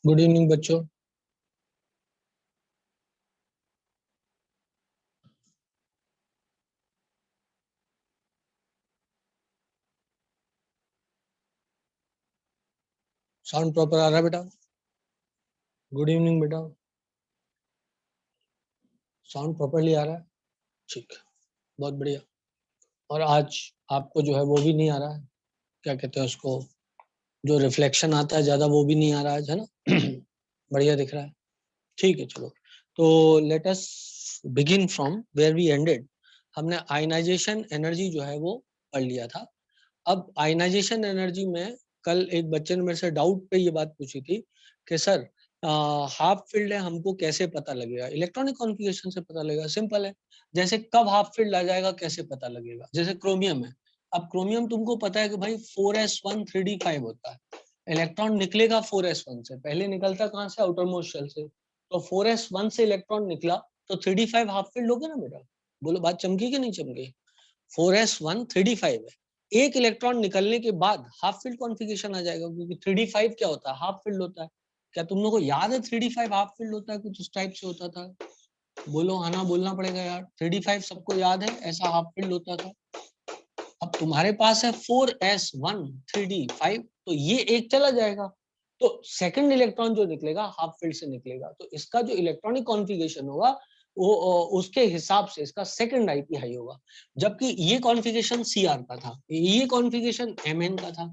Good evening बच्चों। Sound proper आ रहा है बेटा? गुड इवनिंग बेटा। साउंड प्रॉपरली आ रहा है? ठीक है, बहुत बढ़िया। और आज आपको जो है वो भी नहीं आ रहा है, क्या कहते हैं उसको, जो रिफ्लेक्शन आता है ज्यादा वो भी नहीं आ रहा है ना? बढ़िया दिख रहा है। ठीक है, चलो। तो let us begin from where we ended. हमने आयनाइजेशन एनर्जी जो है वो पढ़ लिया था। अब आयनाइजेशन एनर्जी में कल एक बच्चे ने मेरे से डाउट पे ये बात पूछी थी कि सर हाफ फील्ड है, हमको कैसे पता लगेगा? इलेक्ट्रॉनिक कॉन्फ़िगरेशन से पता लगेगा। सिंपल है। जैसे कब हाफ फील्ड आ जाएगा कैसे पता लगेगा? जैसे क्रोमियम है। अब क्रोमियम तुमको पता है कि भाई 4s1 3d5 होता है। इलेक्ट्रॉन निकलेगा 4s1 से, पहले निकलता कहाँ से? आउटर मोस्ट शेल से। तो 4s1 से इलेक्ट्रॉन निकला तो 3d5 हाफ फील्ड हो गया ना बेटा? बोलो, बात चमकी कि नहीं चमकी? 4s1 3d5 है। एक इलेक्ट्रॉन निकलने के बाद हाफ फील्ड कॉन्फ़िगरेशन आ जाएगा, क्योंकि 3d5 क्या होता है? हाफ फील्ड होता है। क्या तुम लोगों को याद है 3d5 हाफ फील्ड होता है? कुछ इस टाइप से होता था। बोलो, हाँ ना बोलना पड़ेगा यार। 3d5 सबको याद है, ऐसा हाफ फील्ड होता था। अब तुम्हारे पास है 4s1 3d5, तो ये एक चला जाएगा। तो सेकंड इलेक्ट्रॉन जो निकलेगा हाफ फील्ड से निकलेगा, तो इसका जो इलेक्ट्रॉनिक कॉन्फ़िगरेशन होगा वो उसके हिसाब से इसका सेकंड आईपी हाई होगा। जबकि ये कॉन्फ़िगरेशन सीआर का था, ये कॉन्फ़िगरेशन एमएन का था।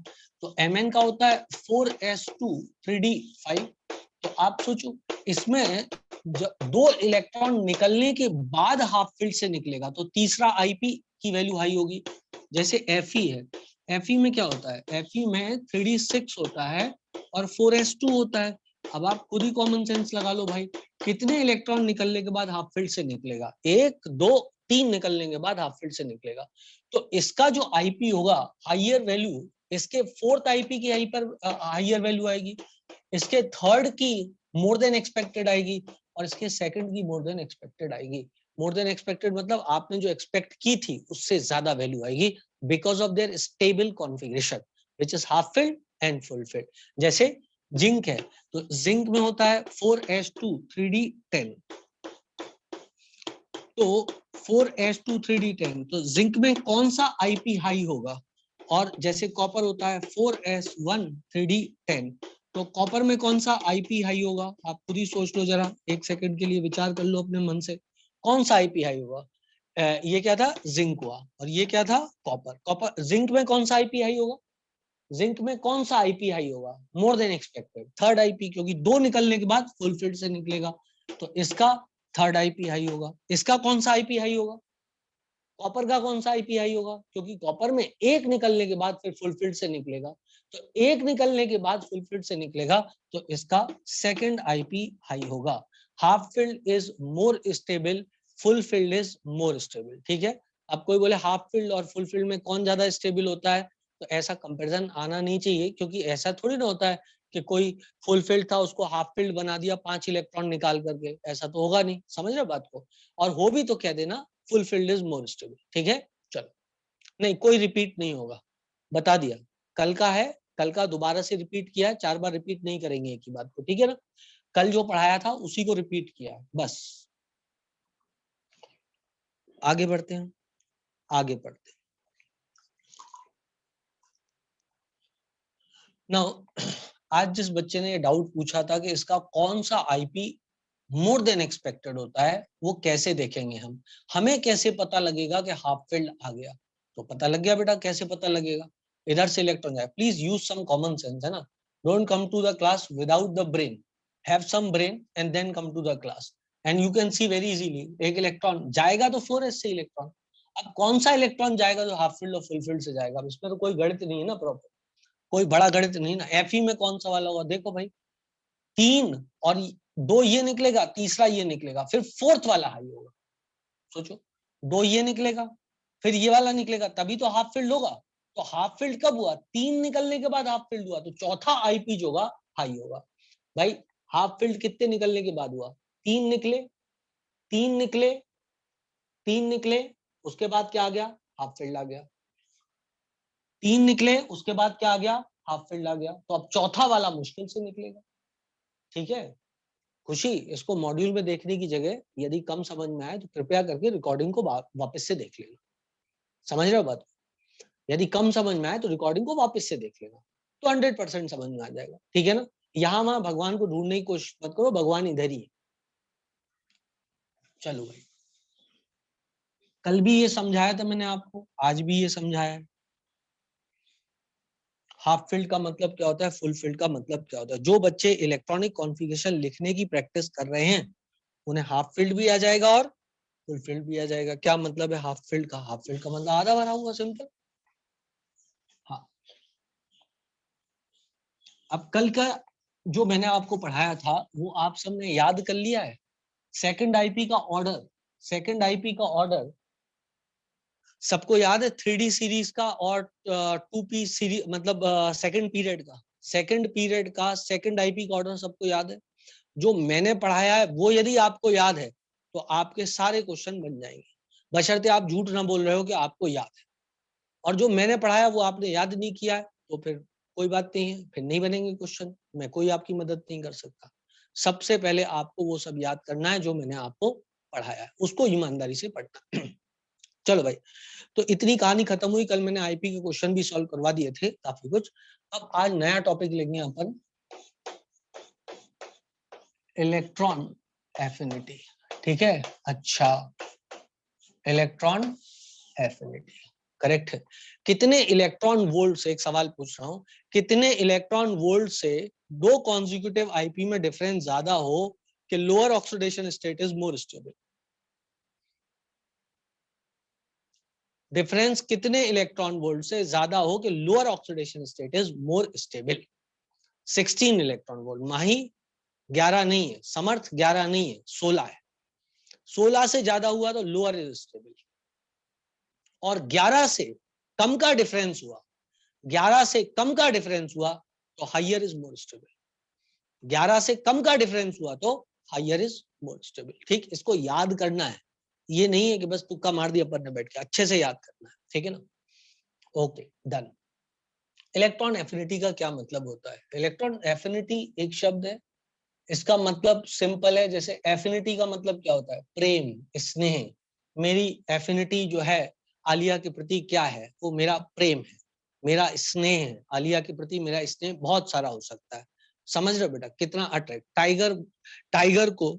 तो एमएन का होता है 4s2 3d5। तो आप सोचो, इसमें दो इलेक्ट्रॉन निकलने के बाद हाफ फील्ड से निकलेगा तो तीसरा आईपी की वैल्यू हाई होगी। जैसे Fe है, Fe में क्या होता है? Fe में 3d6 होता है और 4s2 होता है। अब आप खुद ही कॉमन सेंस लगा लो भाई, कितने इलेक्ट्रॉन निकलने के बाद हाफ फील्ड से निकलेगा? एक, दो, तीन निकलने के बाद हाफ फील्ड से निकलेगा। तो इसका जो आईपी होगा, हाइयर वैल्यू इसके फोर्थ आईपी की हाइयर वैल्यू आएगी, इसके थर्ड की मोर देन एक्सपेक्टेड आएगी, और इसके सेकंड की मोर देन एक्सपेक्टेड आएगी। मोर देन एक्सपेक्टेड मतलब आपने जो एक्सपेक्ट की थी उससे ज्यादा वैल्यू आएगी, because of their stable configuration which is half field and full field. जैसे जिंक है, तो जिंक में होता है 4s2 3d10। तो 4s2 3d10, तो जिंक में कौन सा आईपी हाई होगा? और जैसे कॉपर होता है 4s1 3d10, तो कॉपर में कौन सा आईपी हाई होगा? आप खुद ही सोच लो जरा, एक सेकंड के लिए विचार कर लो अपने मन से। कौन सा आईपी हाई होगा? ये क्या था? जिंक हुआ। और ये क्या था? कॉपर। कॉपर जिंक में कौन सा आईपी हाई होगा? जिंक में कौन सा आईपी हाई होगा? More than expected, third IP, क्योंकि दो निकलने के बाद फुल फील्ड से निकलेगा। तो इसका थर्ड आईपी हाई होगा। इसका कौन सा आईपी हाई होगा? कॉपर का कौन सा आईपी हाई होगा? क्योंकि कॉपर में एक निकलने के बाद फिर फुल फील्ड से निकलेगा। तो एक निकलने के बाद फुल फील्ड से निकलेगा, तो इसका सेकंड आईपी हाई होगा। Half field is more stable, full field is more stable. ठीक है। अब कोई बोले हाफ फील्ड और फुल फील्ड में कौन ज्यादा स्टेबल होता है, तो ऐसा कंपैरिजन आना नहीं चाहिए, क्योंकि ऐसा थोड़ी ना होता है कि कोई फुल फील्ड था उसको हाफ फील्ड बना दिया 5 इलेक्ट्रॉन निकाल करके। ऐसा तो होगा नहीं, समझ रहे बात को? और हो भी तो कह देना full field is more stable. ठीक है, चलो। नहीं, कोई रिपीट नहीं होगा, बता दिया। कल का है, कल का दोबारा से रिपीट किया, 4 बार रिपीट नहीं करेंगे एक ही बात को, ठीक है ना? कल जो पढ़ाया था उसी को रिपीट किया है बस। आगे बढ़ते हैं, आगे बढ़ते हैं। नाउ आज जिस बच्चे ने ये डाउट पूछा था कि इसका कौन सा आईपी मोर देन एक्सपेक्टेड होता है, वो कैसे देखेंगे हम? हमें कैसे पता लगेगा कि हाफ फील्ड आ गया? तो पता लग गया बेटा, कैसे पता लगेगा? इधर से इलेक्ट्रॉन जाए, please use some common sense, है ना? Don't come to the class without the brain, have some brain and then come to the class, and you can see very easily. एक इलेक्ट्रॉन जाएगा तो 4s से electron. अब कौन सा electron जाएगा जो हाफ फील्ड और फुल फील्ड से जाएगा? अब इसमें तो कोई गणित नहीं है ना प्रॉपर, कोई बड़ा गणित नहीं ना। Fe में कौन सा वाला होगा? देखो भाई, तीन और दो ये निकलेगा, तीसरा ये निकलेगा, फिर फोर्थ वाला हाई होगा। सोचो, दो ये निकलेगा, फिर ये वाला निकलेगा, तभी तो हाफ फील्ड होगा। तो हाफ फील्ड कब हुआ? तीन निकलने के बाद हाफ फील्ड हुआ, तो चौथा आईपी जो होगा हाई होगा। भाई, हाफ फील्ड कितने निकलने के बाद हुआ? तीन निकले, तीन निकले, तीन निकले, उसके बाद क्या आ गया? हाफ फील्ड आ गया। तीन निकले, उसके बाद क्या आ गया? हाफ फील्ड आ गया। तो अब चौथा वाला मुश्किल से निकलेगा। ठीक है खुशी, इसको मॉड्यूल में देखने की जगह यदि कम समझ में आए तो कृपया करके रिकॉर्डिंग को वापस से देख लेना। समझ रहे हो बात? यदि कम समझ में आए तो रिकॉर्डिंग को वापस से देख लेना, तो 100% समझ में आ जाएगा। ठीक है ना? यहाँ वहां भगवान को ढूंढने की कोशिश मत करो, भगवान इधर ही है। चलो भाई, कल भी ये समझाया था मैंने आपको, आज भी ये समझाया है। हाफ फील्ड का मतलब क्या होता है, फुल फील्ड का मतलब क्या होता है। जो बच्चे इलेक्ट्रॉनिक कॉन्फ़िगरेशन लिखने की प्रैक्टिस कर रहे हैं उन्हें हाफ फील्ड भी आ जाएगा और फुल फील्ड भी आ जाएगा। क्या मतलब है हाफ फील्ड का? हाफ फील्ड का मतलब आधा भरा हुआ, सिंपल। हाँ, अब कल का जो मैंने आपको पढ़ाया था वो आप सबने याद कर लिया है। सेकंड आईपी का ऑर्डर, सेकंड आईपी का ऑर्डर सबको याद है? 3D सीरीज का और 2P सीरीज, मतलब सेकंड पीरियड का, सेकंड पीरियड का सेकंड आईपी का ऑर्डर सबको याद है? जो मैंने पढ़ाया है वो यदि आपको याद है तो आपके सारे क्वेश्चन बन जाएंगे, बशर्ते आप झूठ ना बोल रहे हो कि आपको याद है। और जो मैंने पढ़ाया वो आपने याद नहीं किया है तो फिर कोई बात नहीं है, फिर नहीं बनेंगे क्वेश्चन, मैं कोई आपकी मदद नहीं कर सकता। सबसे पहले आपको वो सब याद करना है जो मैंने आपको पढ़ाया है, उसको ईमानदारी से पढ़ना। चलो भाई, तो इतनी कहानी खत्म हुई। कल मैंने आईपी के क्वेश्चन भी सॉल्व करवा दिए थे काफी कुछ। अब आज नया टॉपिक लेंगे अपन, इलेक्ट्रॉन एफिनिटी। ठीक है, अच्छा, इलेक्ट्रॉन एफिनिटी करेक्ट है। कितने इलेक्ट्रॉन वोल्ट से, एक सवाल पूछ रहा हूं, कितने इलेक्ट्रॉन वोल्ट से दो कॉन्जिक्यूटिव आईपी में डिफरेंस ज्यादा हो कि lower oxidation state is more stable? Difference कितने इलेक्ट्रॉन वोल्ट से ज्यादा हो कि lower oxidation state is more stable? 16 electron volt. माही 11 नहीं है, समर्थ 11 नहीं है, 16 है। 16 से ज्यादा हुआ तो लोअर इज स्टेबल, और 11 से कम का डिफरेंस हुआ, 11 से कम का डिफरेंस हुआ तो हाइयर इज मोर स्टेबल। 11 से कम का डिफरेंस हुआ तो हाइयर इज मोर स्टेबल। ठीक, इसको याद करना है, ये नहीं है कि बस तुक्का मार दिया अपन ने बैठ के, अच्छे से याद करना है। ठीक है ना? Okay, done. इलेक्ट्रॉन एफिनिटी का क्या मतलब होता है? इलेक्ट्रॉन एफिनिटी एक शब्द है, इसका मतलब सिंपल है। जैसे एफिनिटी का मतलब क्या होता है? प्रेम, स्नेह। मेरी एफिनिटी जो है आलिया के प्रति क्या है? वो मेरा प्रेम है, मेरा स्नेह है। आलिया के प्रति मेरा स्नेह बहुत सारा हो सकता है। समझ रहे हो बेटा कितना अट्रैक्ट? टाइगर, टाइगर को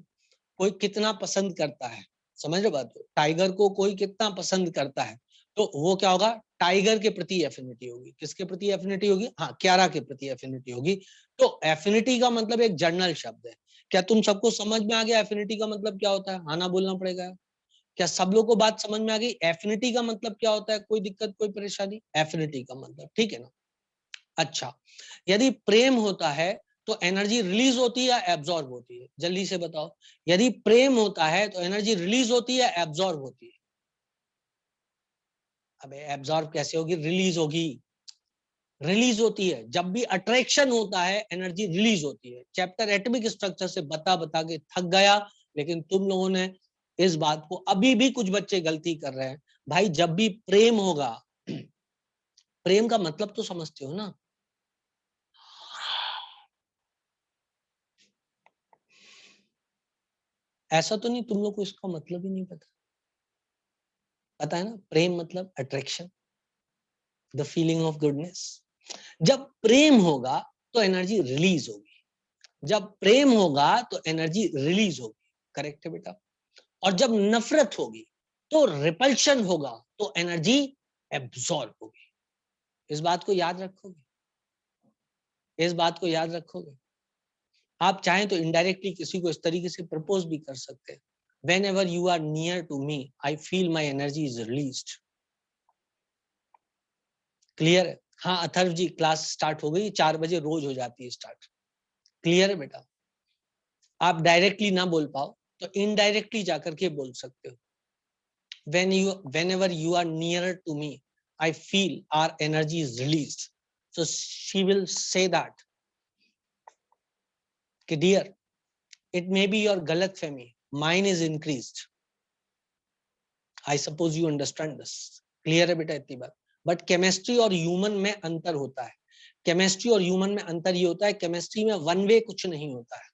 कोई कितना पसंद करता है, समझ रहे बात को? टाइगर को कोई कितना पसंद करता है तो वो क्या होगा? टाइगर के प्रति एफिनिटी होगी। किसके प्रति एफिनिटी होगी? हाँ, क्यारा के प्रति एफिनिटी होगी। तो एफिनिटी का मतलब एक जनरल शब्द है। क्या तुम सबको समझ में आ गया एफिनिटी का मतलब क्या होता है? हाँ ना बोलना पड़ेगा। क्या सब लोग को बात समझ में आ गई? एफिनिटी का मतलब क्या होता है? कोई दिक्कत, कोई परेशानी? एफिनिटी का मतलब, ठीक है ना? अच्छा, यदि प्रेम होता है तो एनर्जी रिलीज होती है या एब्जॉर्ब होती है? जल्दी से बताओ। यदि प्रेम होता है तो एनर्जी रिलीज होती है या एब्जॉर्ब होती है? अबे एब्जॉर्ब कैसे होगी? रिलीज होगी, रिलीज होती है। जब भी अट्रैक्शन होता है एनर्जी रिलीज होती है। चैप्टर एटॉमिक स्ट्रक्चर से बता बता के थक गया, लेकिन तुम लोगों ने इस बात को, अभी भी कुछ बच्चे गलती कर रहे हैं। भाई जब भी प्रेम होगा, प्रेम का मतलब तो समझते हो ना? ऐसा तो नहीं तुम लोग को इसका मतलब ही नहीं पता? पता है ना, प्रेम मतलब attraction, the feeling of goodness. जब प्रेम होगा तो एनर्जी रिलीज होगी, जब प्रेम होगा तो एनर्जी रिलीज होगी। करेक्ट है बेटा? और जब नफरत होगी तो रिपल्शन होगा, तो एनर्जी एब्सॉर्ब होगी। इस बात को याद रखोगे? इस बात को याद रखोगे? आप चाहें तो इनडायरेक्टली किसी को इस तरीके से प्रपोज भी कर सकते हैं, whenever you are near to me I feel my energy is released। Clear है? हाँ अथर्व जी, क्लास स्टार्ट हो गई, 4 बजे रोज हो जाती है स्टार्ट। क्लियर है बेटा? आप डायरेक्टली ना बोल पाओ तो इनडायरेक्टली जाकर के बोल सकते हो। Whenever you are nearer to me I feel our energy is released। So she will say that कि dear it may be your गलतफहमी, mine is increased। I suppose you understand this। Clear है बेटा इतनी बात? But chemistry और human में अंतर होता है। केमिस्ट्री और ह्यूमन में अंतर ये होता है, केमिस्ट्री में वन वे कुछ नहीं होता है।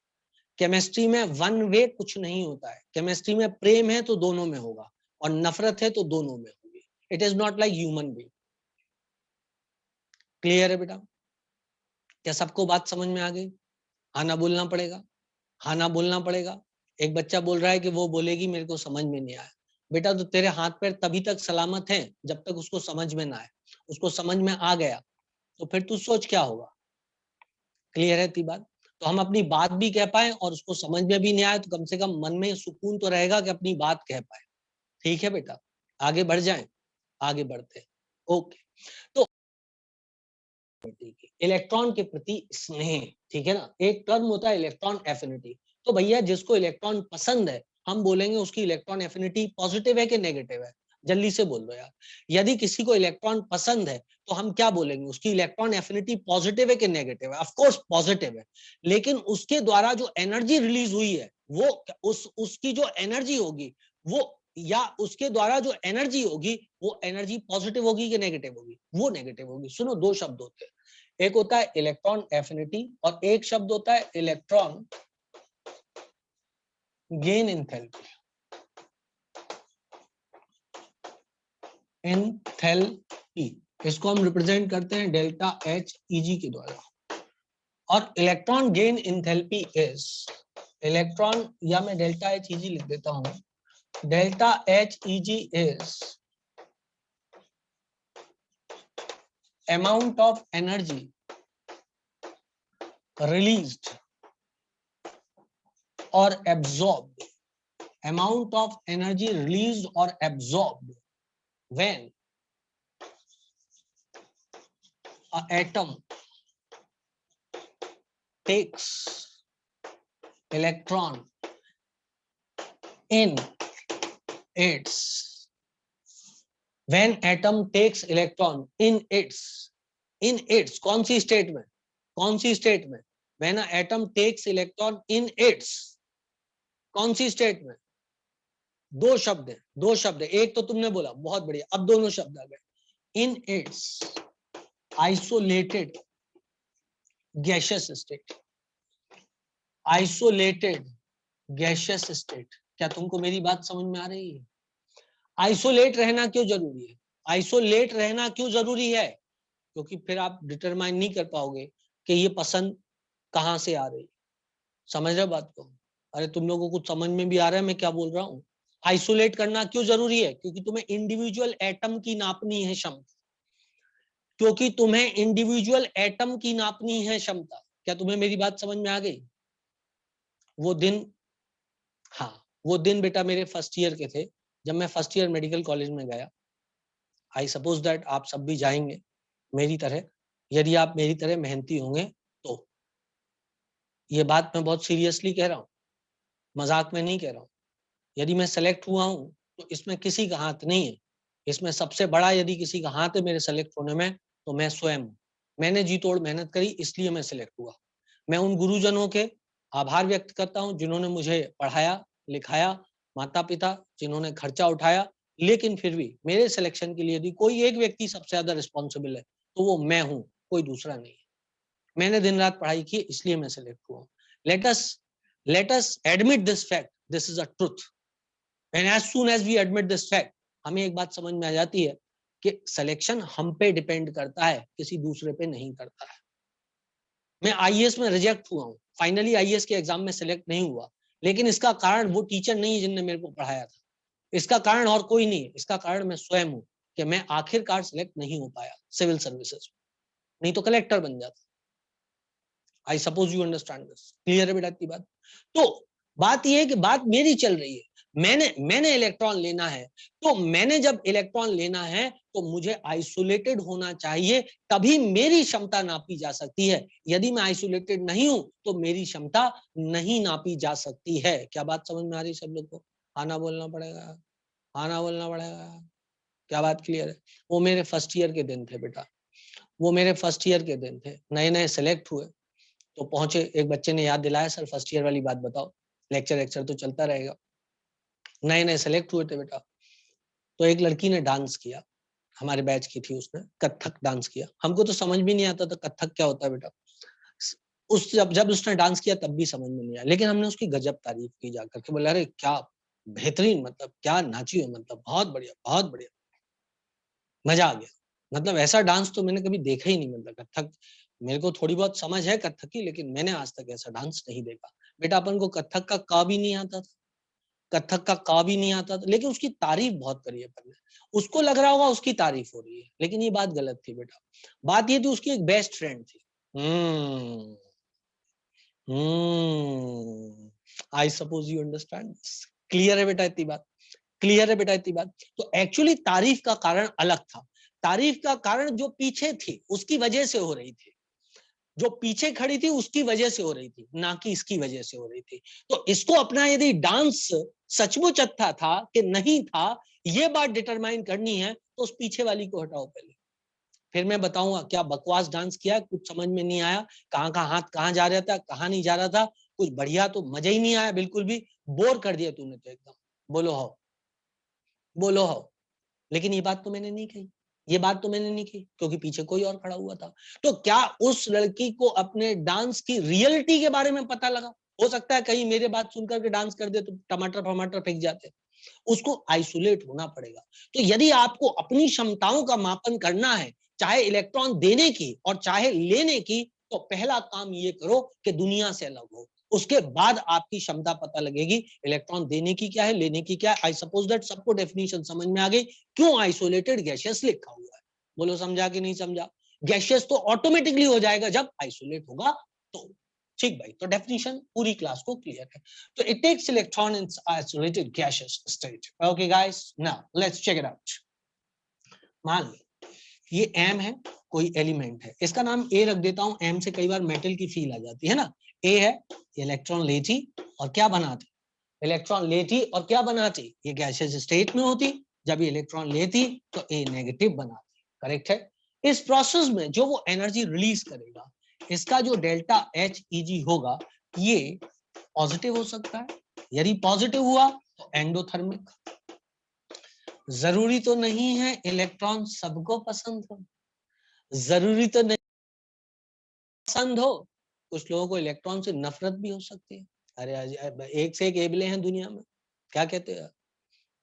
केमिस्ट्री में वन वे कुछ नहीं होता है। केमिस्ट्री में प्रेम है तो दोनों में होगा और नफरत है तो दोनों में होगी। It is not like human being. Clear है बेटा? क्या सबको बात समझ में आ गई? हाँ ना बोलना पड़ेगा, हाँ ना बोलना पड़ेगा। एक बच्चा बोल रहा है कि वो बोलेगी मेरे को समझ में नहीं आया। बेटा तो तेरे हाथ पैर तभी तक सलामत हैं जब तक उसको समझ में ना आए। उसको समझ में आ गया तो फिर तू सोच क्या होगा। क्लियर है ती बात? तो हम अपनी बात भी कह पाए और उसको समझ में भी नहीं आए तो कम से कम मन में सुकून तो रहेगा कि अपनी बात कह पाए। ठीक है बेटा, आगे बढ़ जाएं, आगे बढ़ते हैं। ओके, तो इलेक्ट्रॉन के प्रति स्नेह, ठीक है ना। एक टर्म होता है इलेक्ट्रॉन एफिनिटी। तो भैया जिसको इलेक्ट्रॉन पसंद है हम बोलेंगे उसकी इलेक्ट्रॉन एफिनिटी पॉजिटिव है कि नेगेटिव है? जल्दी से बोल दो यार। यदि किसी को इलेक्ट्रॉन पसंद है तो हम क्या बोलेंगे, उसकी इलेक्ट्रॉन एफिनिटी पॉजिटिव है कि नेगेटिव है? ऑफ कोर्स पॉजिटिव है। लेकिन उसके द्वारा जो एनर्जी रिलीज हुई है वो उसकी जो एनर्जी होगी वो, या उसके द्वारा जो एनर्जी होगी वो एनर्जी पॉजिटिव होगी कि नेगेटिव होगी? वो नेगेटिव होगी। सुनो, दो शब्द होते हैं, एक होता है इलेक्ट्रॉन एफिनिटी और एक शब्द होता है इलेक्ट्रॉन गेन एंथैल्पी। एंथैल्पी इसको हम रिप्रेजेंट करते हैं डेल्टा एच ईजी के द्वारा। और electron gain enthalpy is electron, या मैं डेल्टा एच ईजी लिख देता हूं, delta H EG is amount of energy released or absorbed, amount of energy released or absorbed when an atom takes electron in its, when atom takes electron in its कौन सी state में, कौन सी state में? when an atom takes electron in its कौन सी state में? दो शब्द है, दो शब्द है। एक तो तुमने बोला, बहुत बढ़िया, अब दोनों शब्द आ गए। In its isolated gaseous state, isolated gaseous state. क्या तुमको मेरी बात समझ में आ रही है? आइसोलेट रहना क्यों जरूरी है? आइसोलेट रहना क्यों जरूरी है? क्योंकि फिर आप डिटरमाइन नहीं कर पाओगे कि ये पसंद कहां से आ रही। समझ रहे बात को? अरे तुम लोगों को कुछ समझ में भी आ रहा है मैं क्या बोल रहा हूँ? आइसोलेट करना क्यों जरूरी है? क्योंकि तुम्हें इंडिविजुअल एटम की नापनी है क्षमता, क्योंकि तुम्हें इंडिविजुअल एटम की नापनी है क्षमता। क्या तुम्हें मेरी बात समझ में आ गई? वो दिन, हाँ वो दिन बेटा मेरे फर्स्ट ईयर के थे जब मैं फर्स्ट ईयर मेडिकल कॉलेज में गया। आई सपोज दैट आप सब भी जाएंगे मेरी तरह, यदि आप मेरी तरह मेहनती होंगे तो। ये बात मैं बहुत सीरियसली कह रहा हूँ, मजाक में नहीं कह रहा हूँ। यदि मैं सेलेक्ट हुआ हूँ तो इसमें किसी का हाथ नहीं है। इसमें सबसे बड़ा यदि किसी का हाथ है मेरे सेलेक्ट होने में तो मैं स्वयं हूँ। मैंने जी तोड़ मेहनत करी इसलिए मैं सिलेक्ट हुआ। मैं उन गुरुजनों के आभार व्यक्त करता हूँ जिन्होंने मुझे पढ़ाया लिखाया, माता पिता जिन्होंने खर्चा उठाया, लेकिन फिर भी मेरे सिलेक्शन के लिए यदि कोई एक व्यक्ति सबसे ज्यादा रिस्पॉन्सिबल है तो वो मैं हूँ, कोई दूसरा नहीं है। मैंने दिन रात पढ़ाई की इसलिए मैं सिलेक्ट हुआ। let us admit this fact, this is a truth, and as soon as we admit this fact हमें एक बात समझ में आ जाती है कि सिलेक्शन हम पे डिपेंड करता है, किसी दूसरे पे नहीं करता है। मैं आईएएस में रिजेक्ट हुआ हूँ, फाइनली आईएएस के एग्जाम में सिलेक्ट नहीं हुआ, लेकिन इसका कारण वो टीचर नहीं है जिनने मेरे को पढ़ाया था, इसका कारण और कोई नहीं है, इसका कारण मैं स्वयं हूँ कि मैं आखिरकार सिलेक्ट नहीं हो पाया सिविल सर्विसेज, नहीं तो कलेक्टर बन जाता। आई suppose you understand this. Clear है बेटा की बात? तो बात यह है कि बात मेरी चल रही है, मैंने इलेक्ट्रॉन लेना है, तो मैंने जब इलेक्ट्रॉन लेना है तो मुझे आइसोलेटेड होना चाहिए, तभी मेरी क्षमता नापी जा सकती है। यदि मैं आइसोलेटेड नहीं हूं तो मेरी क्षमता नहीं नापी जा सकती है। क्या बात समझ में आ रही सब लोग को? आना बोलना पड़ेगा, आना बोलना पड़ेगा। क्या बात क्लियर है? वो मेरे फर्स्ट ईयर के दिन थे बेटा, वो मेरे फर्स्ट ईयर के दिन थे, नए नए सेलेक्ट हुए तो पहुंचे। एक बच्चे ने याद दिलाया सर फर्स्ट ईयर वाली बात बताओ, लेक्चर तो चलता रहेगा। नए नए सेलेक्ट हुए थे बेटा, तो एक लड़की ने डांस किया, हमारे बैच की थी, उसने कथक डांस किया। हमको तो समझ भी नहीं आता था कथक क्या होता है बेटा। उस जब उसने डांस किया तब भी समझ में नहीं आया, लेकिन हमने उसकी गजब तारीफ की जाकर के, बोला अरे क्या बेहतरीन, मतलब क्या नाची हो, मतलब बहुत बढ़िया बहुत बढ़िया, मजा आ गया। मतलब ऐसा डांस तो मैंने कभी देखा ही नहीं, मतलब कथक मेरे को थोड़ी बहुत समझ है कथक की, लेकिन मैंने आज तक ऐसा डांस नहीं देखा। बेटा अपन को कथक का का भी नहीं आता था, कथक का का भी नहीं आता था, लेकिन उसकी तारीफ बहुत करी है अपन ने। उसको लग रहा होगा उसकी तारीफ हो रही है, लेकिन ये बात गलत थी बेटा। बात ये थी उसकी एक बेस्ट फ्रेंड थी। आई सपोज यू अंडरस्टैंड। क्लियर है बेटा इतनी बात? क्लियर है बेटा इतनी बात? तो एक्चुअली तारीफ का कारण अलग था। तारीफ का कारण जो पीछे थी उसकी वजह से हो रही थी, जो पीछे खड़ी थी उसकी वजह से हो रही थी, ना कि इसकी वजह से हो रही थी। तो इसको अपना यदि डांस सचमुच अच्छा था कि नहीं था, ये बात डिटरमाइन करनी है, तो उस पीछे वाली को हटाओ पहले, फिर मैं बताऊंगा क्या बकवास डांस किया, कुछ समझ में नहीं आया, कहाँ का हाथ कहाँ जा रहा था, कहाँ नहीं जा रहा था, कुछ बढ़िया तो मजा ही नहीं आया, बिल्कुल भी बोर कर दिया तूने तो एकदम। बोलो हो, बोलो हो। लेकिन ये बात तो मैंने नहीं कही, ये बात तो मैंने नहीं की, क्योंकि पीछे कोई और खड़ा हुआ था। तो क्या उस लड़की को अपने डांस की रियलिटी के बारे में पता लगा? हो सकता है कहीं मेरे बात सुनकर के डांस कर दे तो टमाटर टमाटर फेंक जाते। उसको आइसोलेट होना पड़ेगा। तो यदि आपको अपनी क्षमताओं का मापन करना है, चाहे इलेक्ट्रॉन देने की और चाहे लेने की, तो पहला काम ये करो कि दुनिया से अलग हो। उसके बाद आपकी क्षमता पता लगेगी, इलेक्ट्रॉन देने की क्या है, लेने की क्या है। आई सपोज दैट सबको डेफिनेशन समझ में आ गई, क्यों आइसोलेटेड गैसियस लिखा हुआ है। बोलो समझा कि नहीं समझा? गैसियस तो ऑटोमेटिकली हो जाएगा जब आइसोलेट होगा तो। ठीक भाई, तो डेफिनेशन पूरी क्लास को क्लियर है। So it takes electron in isolated gaseous state. Okay, guys. Now let's check it out. मान लो ये M है, कोई एलिमेंट है, इसका नाम A रख देता हूं। M से कई बार मेटल की फील आ जाती है ना। A है, इलेक्ट्रॉन लेती और क्या बनाती? इलेक्ट्रॉन लेती और क्या बनाती? ये गैसियस स्टेट में होती। जब ये इलेक्ट्रॉन लेती तो A नेगेटिव बनाती। करेक्ट है। इस प्रोसेस में जो वो एनर्जी रिलीज करेगा, इसका जो डेल्टा एच ई होगा, ये पॉजिटिव हो सकता है। यदि पॉजिटिव हुआ तो एंडोथर्मिक। जरूरी तो नहीं है इलेक्ट्रॉन सबको पसंद हो, जरूरी तो नहीं पसंद हो। कुछ लोगों को इलेक्ट्रॉन से नफरत भी हो सकती है। अरे एक से एक एबले हैं दुनिया में, क्या कहते हो?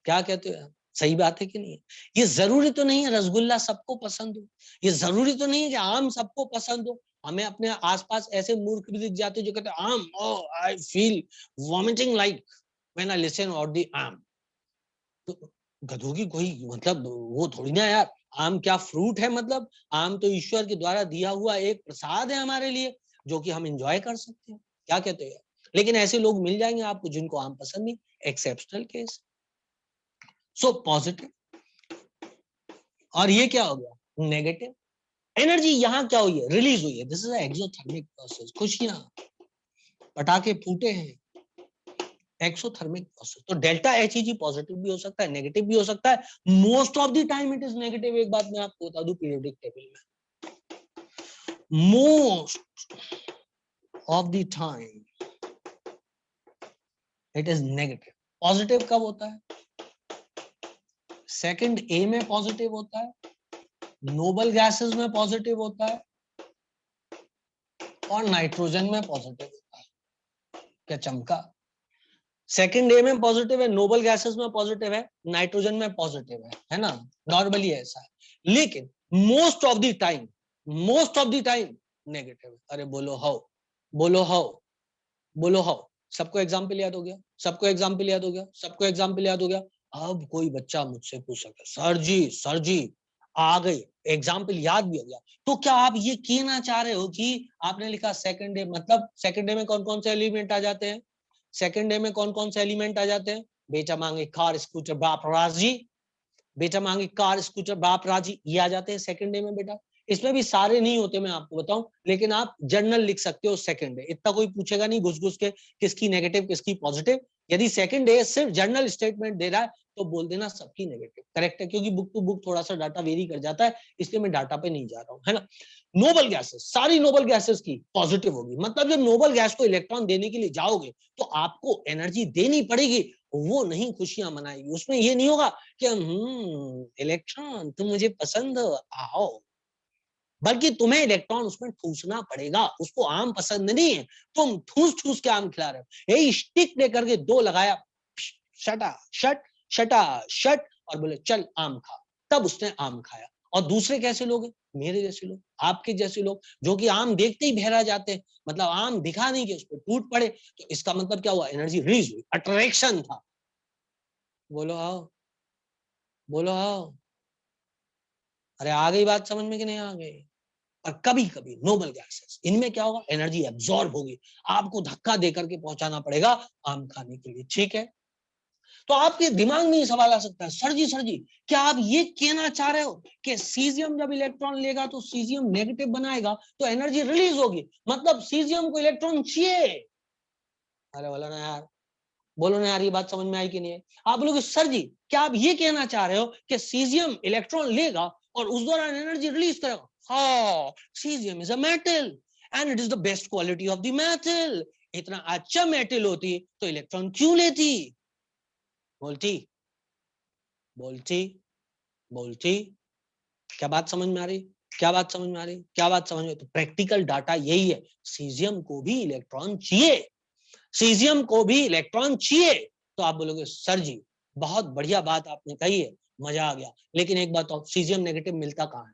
क्या कहते हो? सही बात है कि नहीं? ये जरूरी तो नहीं है रसगुल्ला सबको पसंद हो, ये जरूरी तो नहीं है कि आम सबको पसंद हो। हमें अपने आसपास ऐसे मूर्ख भी दिख जाते जो कहते हैं आम, oh I feel vomiting like when I listen of the आम। तो गधों की कोई मतलब वो थोड़ी ना यार, आम क्या फ्रूट है? मतलब आम तो ईश्वर के द्वारा दिया हुआ एक प्रसाद है हमारे लिए, जो कि हम एंजॉय कर सकते हैं। क्या कहते हो? लेकिन ऐसे लोग मिल जाएंगे आपको जिनको आम पसंद नहीं, एक्सेप्शनल केस। सो पॉजिटिव, और ये क्या हो गया? नेगेटिव। एनर्जी यहाँ क्या हुई है? रिलीज हुई है। This is exothermic process. खुशियां, पटाखे फूटे हैं, एक्सोथर्मिक प्रोसेस। तो डेल्टा एच ई पॉजिटिव भी हो सकता है, नेगेटिव भी हो सकता है। Most of the time it is negative. एक बात मैं आपको बता दूं पीरियोडिक टेबल में, most of the time it is negative. Positive कब होता है? सेकंड ए में पॉजिटिव होता है, नोबल गैसेस में पॉजिटिव होता है, और नाइट्रोजन में पॉजिटिव होता है। क्या चमका? सेकंड ए में पॉजिटिव है, नोबल गैसेस में पॉजिटिव है, नाइट्रोजन में पॉजिटिव है ना? नॉर्मली ऐसा है। लेकिन most of the time, most of the time negative है। अरे बोलो हाउ, बोलो हाउ, बोलो हाउ। सबको एग्जाम्पल याद हो गया? सबको एग्जाम्पल याद हो गया? सबको एग्जाम्पल याद हो गया? अब कोई बच्चा मुझसे पूछ सकता है सर जी आ गई, एग्जाम्पल याद भी हो गया, तो क्या आप ये कहना चाह रहे हो कि आपने लिखा सेकंड डे, मतलब सेकंड डे में कौन कौन से एलिमेंट आ जाते हैं? सेकंड डे में कौन कौन से एलिमेंट आ जाते हैं? बेटा मांगे कार स्कूटर बाप राजी, बेटा मांगे कार स्कूटर बाप राजी, ये आ जाते हैं सेकंड डे में बेटा। इसमें भी सारे नहीं होते मैं आपको बताऊं, लेकिन आप जर्नल लिख सकते हो सेकंड डे। इतना कोई पूछेगा नहीं घुस घुस के किसकी नेगेटिव किसकी पॉजिटिव। यदि सेकंड डे सिर्फ जर्नल स्टेटमेंट दे रहा है तो बोल देना सबकी नेगेटिव। करेक्ट है, क्योंकि बुक टू बुक थोड़ा सा डाटा वेरी कर जाता है, इसलिए मैं डाटा पे नहीं जा रहा हूँ, है ना। नोबल गैसेस, सारी नोबल गैसेस की पॉजिटिव होगी। मतलब जब नोबल गैस को इलेक्ट्रॉन देने के लिए जाओगे तो आपको एनर्जी देनी पड़ेगी, वो नहीं खुशियां मनाएगी। उसमें ये नहीं होगा कि इलेक्ट्रॉन तुम मुझे पसंद हो, आओ बल्कि तुम्हें इलेक्ट्रॉन उसमें ठूसना पड़ेगा। उसको आम पसंद नहीं है, तुम ठूस ठूस के आम खिला रहे हो। यही स्टिक लेकर के 2 लगाया, शटा शट शटा शट, और बोले चल आम खा, तब उसने आम खाया। और दूसरे कैसे लोग हैं? मेरे जैसे लोग, आपके जैसे लोग, जो कि आम देखते ही बहरा जाते हैं, मतलब आम दिखा नहीं कि उस पर टूट पड़े, तो इसका मतलब क्या हुआ? एनर्जी रिलीज हुई, अट्रैक्शन था। बोलो आओ, बोलो आओ। अरे आ गई बात समझ में कि नहीं आ गई? और कभी कभी नोबल गैसेस, इनमें क्या होगा? एनर्जी एब्जॉर्ब होगी, आपको धक्का देकर के पहुंचाना पड़ेगा आम खाने के लिए, ठीक है? तो आपके दिमाग में ये सवाल आ सकता है, सर जी क्या आप ये कहना चाह रहे हो कि सीजियम जब इलेक्ट्रॉन लेगा तो सीजियम नेगेटिव बनाएगा तो एनर्जी रिलीज होगी, मतलब सीजियम को इलेक्ट्रॉन चाहिए? अरे बोला ना यार, बोलो ना यार, ये बात समझ में आई कि नहीं है? आप बोलोगे सर जी क्या आप ये कहना चाह रहे हो कि सीजियम इलेक्ट्रॉन लेगा और उस दौरान एनर्जी रिलीज करेगा? हाँ, caesium is a metal and it is the best quality of the metal. इतना अच्छा मेटल होती तो इलेक्ट्रॉन क्यों लेती? बोलती बोलती बोलती। क्या बात समझ में आ रही? क्या बात समझ में आ रही? क्या बात समझ में? तो प्रैक्टिकल डाटा यही है, सीजियम को भी इलेक्ट्रॉन चाहिए, सीजियम को भी इलेक्ट्रॉन चाहिए। तो आप बोलोगे सर जी बहुत बढ़िया बात आपने कही है, मजा आ गया, लेकिन एक बात और, सीजियम नेगेटिव मिलता कहाँ है?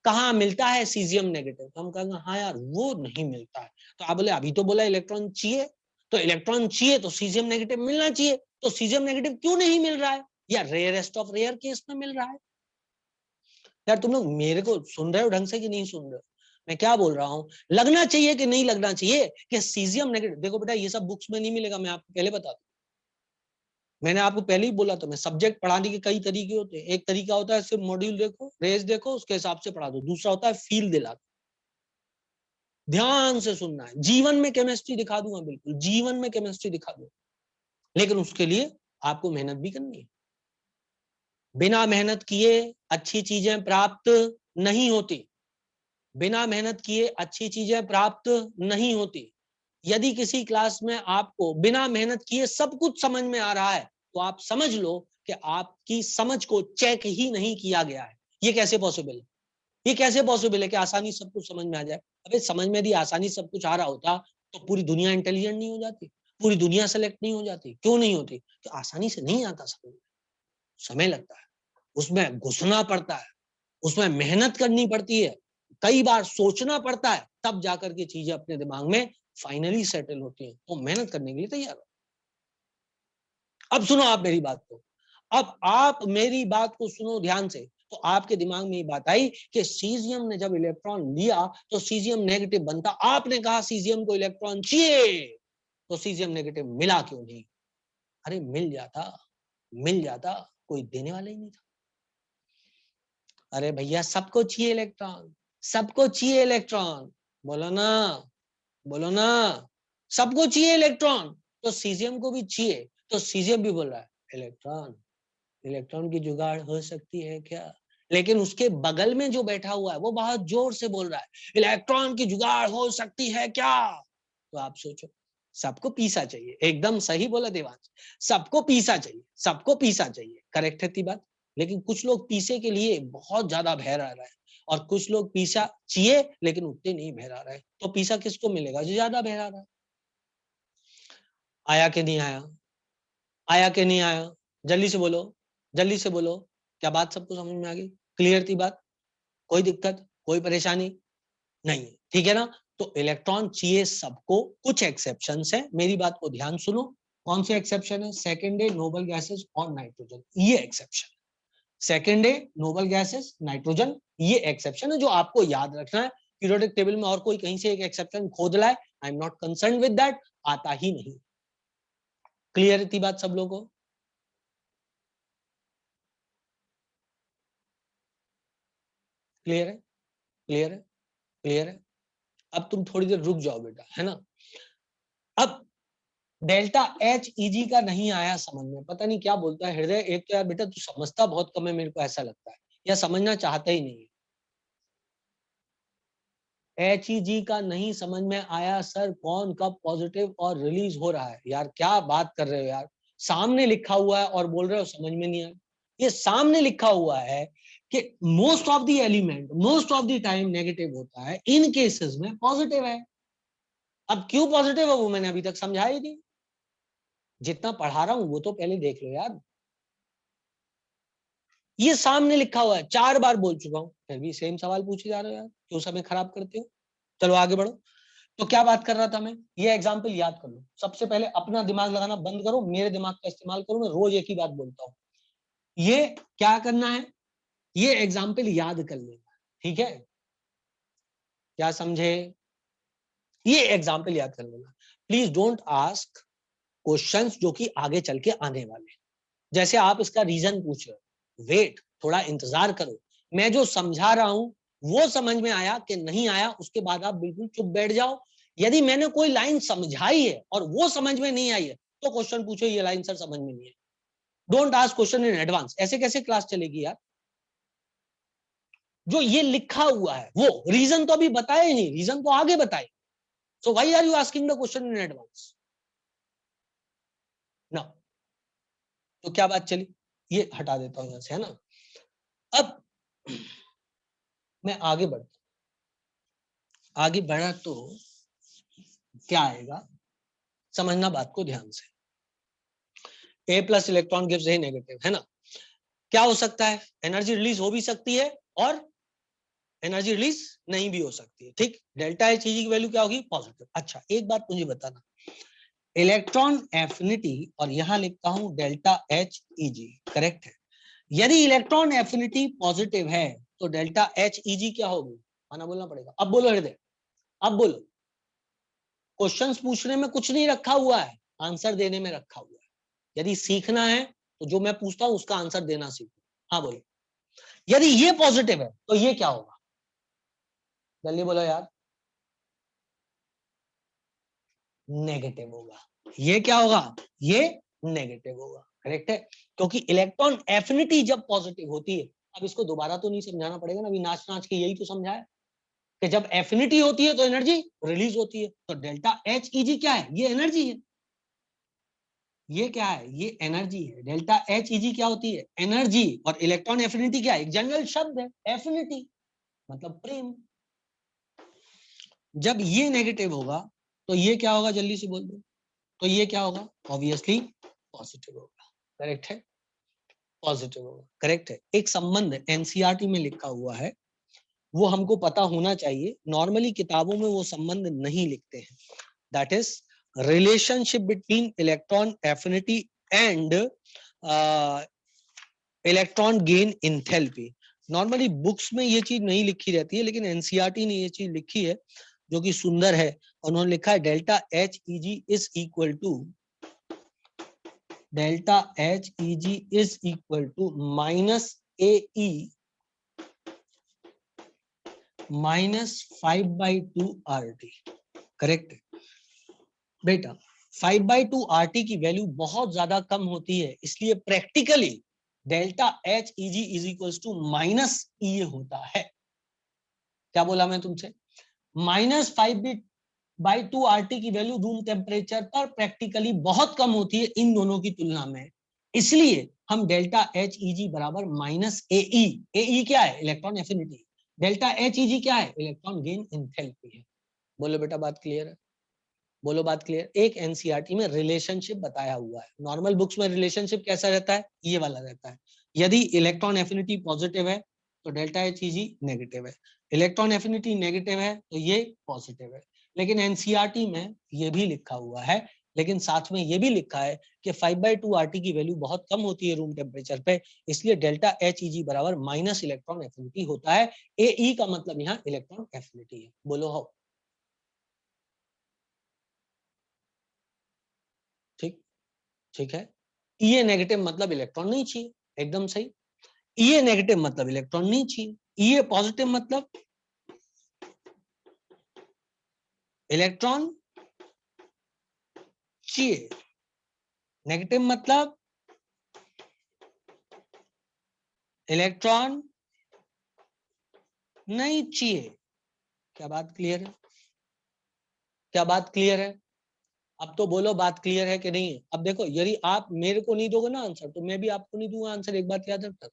कहाँ मिलता है सीजियम नेगेटिव? तो हम कहेंगे हाँ यार वो नहीं मिलता है। तो आप बोले अभी तो बोला इलेक्ट्रॉन चाहिए, तो इलेक्ट्रॉन चाहिए तो सीजियम नेगेटिव मिलना चाहिए, तो सीजियम नेगेटिव क्यों नहीं मिल रहा है? या रेयरेस्ट ऑफ रेयर केस में मिल रहा है? यार तुम लोग मेरे को सुन रहे हो ढंग से कि नहीं सुन रहे हो? मैं क्या बोल रहा हूँ? लगना चाहिए कि नहीं लगना चाहिए कि सीजियम नेगेटिव? देखो बेटा ये सब बुक्स में नहीं मिलेगा, मैं आपको पहले बता दूं। मैंने आपको पहले ही बोला था, मैं सब्जेक्ट पढ़ाने के कई तरीके होते हैं। एक तरीका होता है सिर्फ मॉड्यूल देखो, रेस देखो, उसके हिसाब से पढ़ा दो। दूसरा होता है फील दिला दो, ध्यान से सुनना है। जीवन में केमिस्ट्री दिखा दूंगा, बिल्कुल जीवन में केमिस्ट्री दिखा दूंगा, लेकिन उसके लिए आपको मेहनत भी करनी है। बिना मेहनत किए अच्छी चीजें प्राप्त नहीं होती, बिना मेहनत किए अच्छी चीजें प्राप्त नहीं होती। यदि किसी क्लास में आपको बिना मेहनत किए सब कुछ समझ में आ रहा है तो आप समझ लो कि आपकी समझ को चेक ही नहीं किया गया है। ये कैसे पॉसिबल है? ये कैसे पॉसिबल है कि आसानी सब कुछ समझ में आ जाए? अबे समझ में यदि आसानी सब कुछ आ रहा होता तो पूरी दुनिया इंटेलिजेंट नहीं हो जाती, पूरी दुनिया सेलेक्ट नहीं हो जाती? क्यों नहीं होती? तो आसानी से नहीं आता समझ में, समय लगता है, उसमें घुसना पड़ता है, उसमें मेहनत करनी पड़ती है, कई बार सोचना पड़ता है, तब जाकर के चीजें अपने दिमाग में फाइनली सेटल होती हैं। तो मेहनत करने के लिए तैयार हो। अब सुनो आप मेरी बात को, अब आप मेरी बात को सुनो ध्यान से। तो आपके दिमाग में ये बात आई कि सीजियम ने जब इलेक्ट्रॉन लिया तो सीजियम नेगेटिव बनता, आपने कहा सीजियम को इलेक्ट्रॉन चाहिए, तो सीजियम नेगेटिव मिला क्यों नहीं? अरे मिल जाता, मिल जाता, कोई देने वाला ही नहीं था। अरे भैया सबको चाहिए इलेक्ट्रॉन, सबको चाहिए इलेक्ट्रॉन, बोलो ना, बोलो ना, सबको चाहिए इलेक्ट्रॉन, तो सीजियम को भी चाहिए, तो सीजियम भी बोल रहा है इलेक्ट्रॉन, इलेक्ट्रॉन की जुगाड़ हो सकती है क्या? लेकिन उसके बगल में जो बैठा हुआ है वो बहुत जोर से बोल रहा है इलेक्ट्रॉन की जुगाड़ हो सकती है क्या? तो आप सोचो, सबको पीसा चाहिए, एकदम सही बोला देवांश, सबको पीसा चाहिए, सबको पीसा चाहिए, करेक्ट है थी बात। लेकिन कुछ लोग पीसे के लिए बहुत ज्यादा बह रहा है और कुछ लोग पीसा चाहिए लेकिन उतने नहीं बह रहा है। तो पीसा किसको मिलेगा? जो ज्यादा बह रहा है। आया कि नहीं आया? आया कि नहीं आया? जल्दी से बोलो, जल्दी से बोलो। क्या बात सबको समझ में आ गई? क्लियर थी बात? कोई दिक्कत, कोई परेशानी नहीं है, ठीक है ना? तो इलेक्ट्रॉन चाहिए सबको, कुछ एक्सेप्शन है, मेरी बात को ध्यान सुनो। कौन से एक्सेप्शन है? सेकेंड डे, नोबल गैसेस और नाइट्रोजन, ये exception. Second day, noble gases, nitrogen, ये एक्सेप्शन है जो आपको याद रखना है। पीरियोडिक टेबल में और कोई कहीं से एक एक्सेप्शन खोद लाए, I am not concern with that, आता ही नहीं। क्लियर थी बात सब लोगों को? क्लियर है? क्लियर है? क्लियर है? अब तुम थोड़ी देर रुक जाओ बेटा, है ना? अब डेल्टा एच ईजी का नहीं आया समझ में, पता नहीं क्या बोलता है हृदय। एक तो यार बेटा तू समझता बहुत कम है, मेरे को ऐसा लगता है, या समझना चाहता ही नहीं है। एच ई जी का नहीं समझ में आया सर, कौन कब पॉजिटिव और रिलीज हो रहा है? यार क्या बात कर रहे हो यार, सामने लिखा हुआ है और बोल रहे हो समझ में नहीं आया। ये सामने लिखा हुआ है कि most of the element most of the time negative होता है, इन केसेस में पॉजिटिव है। अब क्यों पॉजिटिव है वो मैंने अभी तक समझा ही नहीं, जितना पढ़ा रहा हूं वो तो पहले देख लो यार। ये सामने लिखा हुआ है, 4 बार बोल चुका हूं, फिर भी सेम सवाल पूछे जा रहे हो यार, क्यों समय खराब करते हो। चलो आगे बढ़ो। तो क्या बात कर रहा था मैं, ये एग्जाम्पल याद कर लो। सबसे पहले अपना दिमाग लगाना बंद करो, मेरे दिमाग का इस्तेमाल करो, मैं रोज एक ही बात बोलता हूँ। ये क्या करना है, ये एग्जाम्पल याद कर लेना, ठीक है, क्या समझे। ये एग्जाम्पल याद कर लेना। प्लीज डोंट आस्क क्वेश्चंस जो कि आगे चल के आने वाले, जैसे आप इसका रीजन पूछ रहे हो, वेट, थोड़ा इंतजार करो, मैं जो समझा रहा हूं वो समझ में आया कि नहीं आया, उसके बाद आप बिल्कुल चुप बैठ जाओ। यदि मैंने कोई लाइन समझाई है और वो समझ में नहीं आई है तो क्वेश्चन पूछो, ये लाइन सर समझ में नहीं है। Don't ask question in advance, ऐसे कैसे क्लास चलेगी यार। जो ये लिखा हुआ है वो रीजन तो अभी बताया ही नहीं, रीजन तो आगे बताए, so why are you asking the question in advance ना। तो क्या बात चली, ये हटा देता हूं यहां से, है ना। अब मैं आगे बढ़ता, आगे बढ़ा तो क्या आएगा, समझना बात को ध्यान से। A plus electron gives A negative, है ना। क्या हो सकता है, एनर्जी रिलीज हो भी सकती है और एनर्जी रिलीज नहीं भी हो सकती है, ठीक। डेल्टा एच की वैल्यू क्या होगी, पॉजिटिव। अच्छा एक बात मुझे बताना, इलेक्ट्रॉन एफिनिटी, और यहां लिखता हूं डेल्टा एच ईजी, करेक्ट है। यदि इलेक्ट्रॉन एफिनिटी पॉजिटिव है तो डेल्टा एच ईजी क्या होगी, आना बोलना पड़ेगा। अब बोलो हृदय, अब बोलो। क्वेश्चंस पूछने में कुछ नहीं रखा हुआ है, आंसर देने में रखा हुआ है। यदि सीखना है तो जो मैं पूछता हूं उसका आंसर देना सीखो। हाँ बोलो, यदि ये पॉजिटिव है तो ये क्या होगा, जल्दी बोलो यार, नेगेटिव होगा। ये क्या होगा, ये नेगेटिव होगा, करेक्ट है। क्योंकि इलेक्ट्रॉन एफिनिटी जब पॉजिटिव होती है, अब इसको दोबारा तो नहीं समझाना पड़ेगा ना, अभी नाच नाच के यही तो समझाया कि जब एफिनिटी होती है तो एनर्जी रिलीज होती है। तो डेल्टा एच ईजी क्या है, ये एनर्जी है। ये क्या है, ये एनर्जी है। डेल्टा एच ईजी क्या होती है, एनर्जी। और इलेक्ट्रॉन एफिनिटी क्या है, एक जनरल शब्द है, एफिनिटी मतलब प्रेम। जब ये नेगेटिव होगा तो ये क्या होगा, जल्दी से बोल दो। तो ये क्या होगा, ऑब्वियसली पॉजिटिव होगा, करेक्ट है, पॉजिटिव होगा, करेक्ट है। एक संबंध एनसीईआरटी में लिखा हुआ है, वो हमको पता होना चाहिए, नॉर्मली किताबों में वो संबंध नहीं लिखते हैं। That is relationship between electron affinity and electron gain enthalpy. Normally books में ये चीज नहीं लिखी रहती है, लेकिन एनसीईआरटी ने ये चीज लिखी है जो कि सुंदर है। उन्होंने लिखा है delta H EG is equal to, delta H EG is equal to minus A E minus 5/2 RT, correct बेटा। 5/2 RT की वैल्यू बहुत ज्यादा कम होती है, इसलिए practically delta H EG is equal to minus E होता है। क्या बोला मैं तुमसे, -5/2 RT की वैल्यू रूम टेम्परेचर पर प्रैक्टिकली बहुत कम होती है इन दोनों की तुलना में, इसलिए हम डेल्टा एच ईजी बराबर माइनस ए ई क्या है, electron affinity. Delta H easy क्या है, इलेक्ट्रॉन गेन एंथैल्पी है। बोलो बेटा बात क्लियर है, बोलो बात क्लियर। एक एनसीईआरटी में रिलेशनशिप बताया हुआ है, नॉर्मल बुक्स में रिलेशनशिप कैसा रहता है, ये वाला रहता है। यदि इलेक्ट्रॉन एफिनिटी पॉजिटिव है तो डेल्टा एच ईजी नेगेटिव है, इलेक्ट्रॉन एफिनिटी नेगेटिव है तो ये पॉजिटिव है। लेकिन एनसीईआरटी में ये भी लिखा हुआ है, लेकिन साथ में ये भी लिखा है कि 5/2 RT की वैल्यू बहुत कम होती है रूम टेम्परेचर पे, इसलिए डेल्टा एच ईजी बराबर माइनस इलेक्ट्रॉन एफिनिटी होता है। ए ई का मतलब यहाँ इलेक्ट्रॉन एफिनिटी है। बोलो हो, ठीक, ठीक है। ये नेगेटिव मतलब इलेक्ट्रॉन नहीं चाहिए, एकदम सही। ये नेगेटिव मतलब इलेक्ट्रॉन नहीं चाहिए, ये पॉजिटिव मतलब इलेक्ट्रॉन चाहिए, नेगेटिव मतलब इलेक्ट्रॉन नहीं चाहिए। क्या बात क्लियर है, क्या बात क्लियर है। अब तो बोलो बात क्लियर है कि नहीं है। अब देखो, यदि आप मेरे को नहीं दोगे ना आंसर तो मैं भी आपको नहीं दूंगा आंसर, एक बात याद रखना।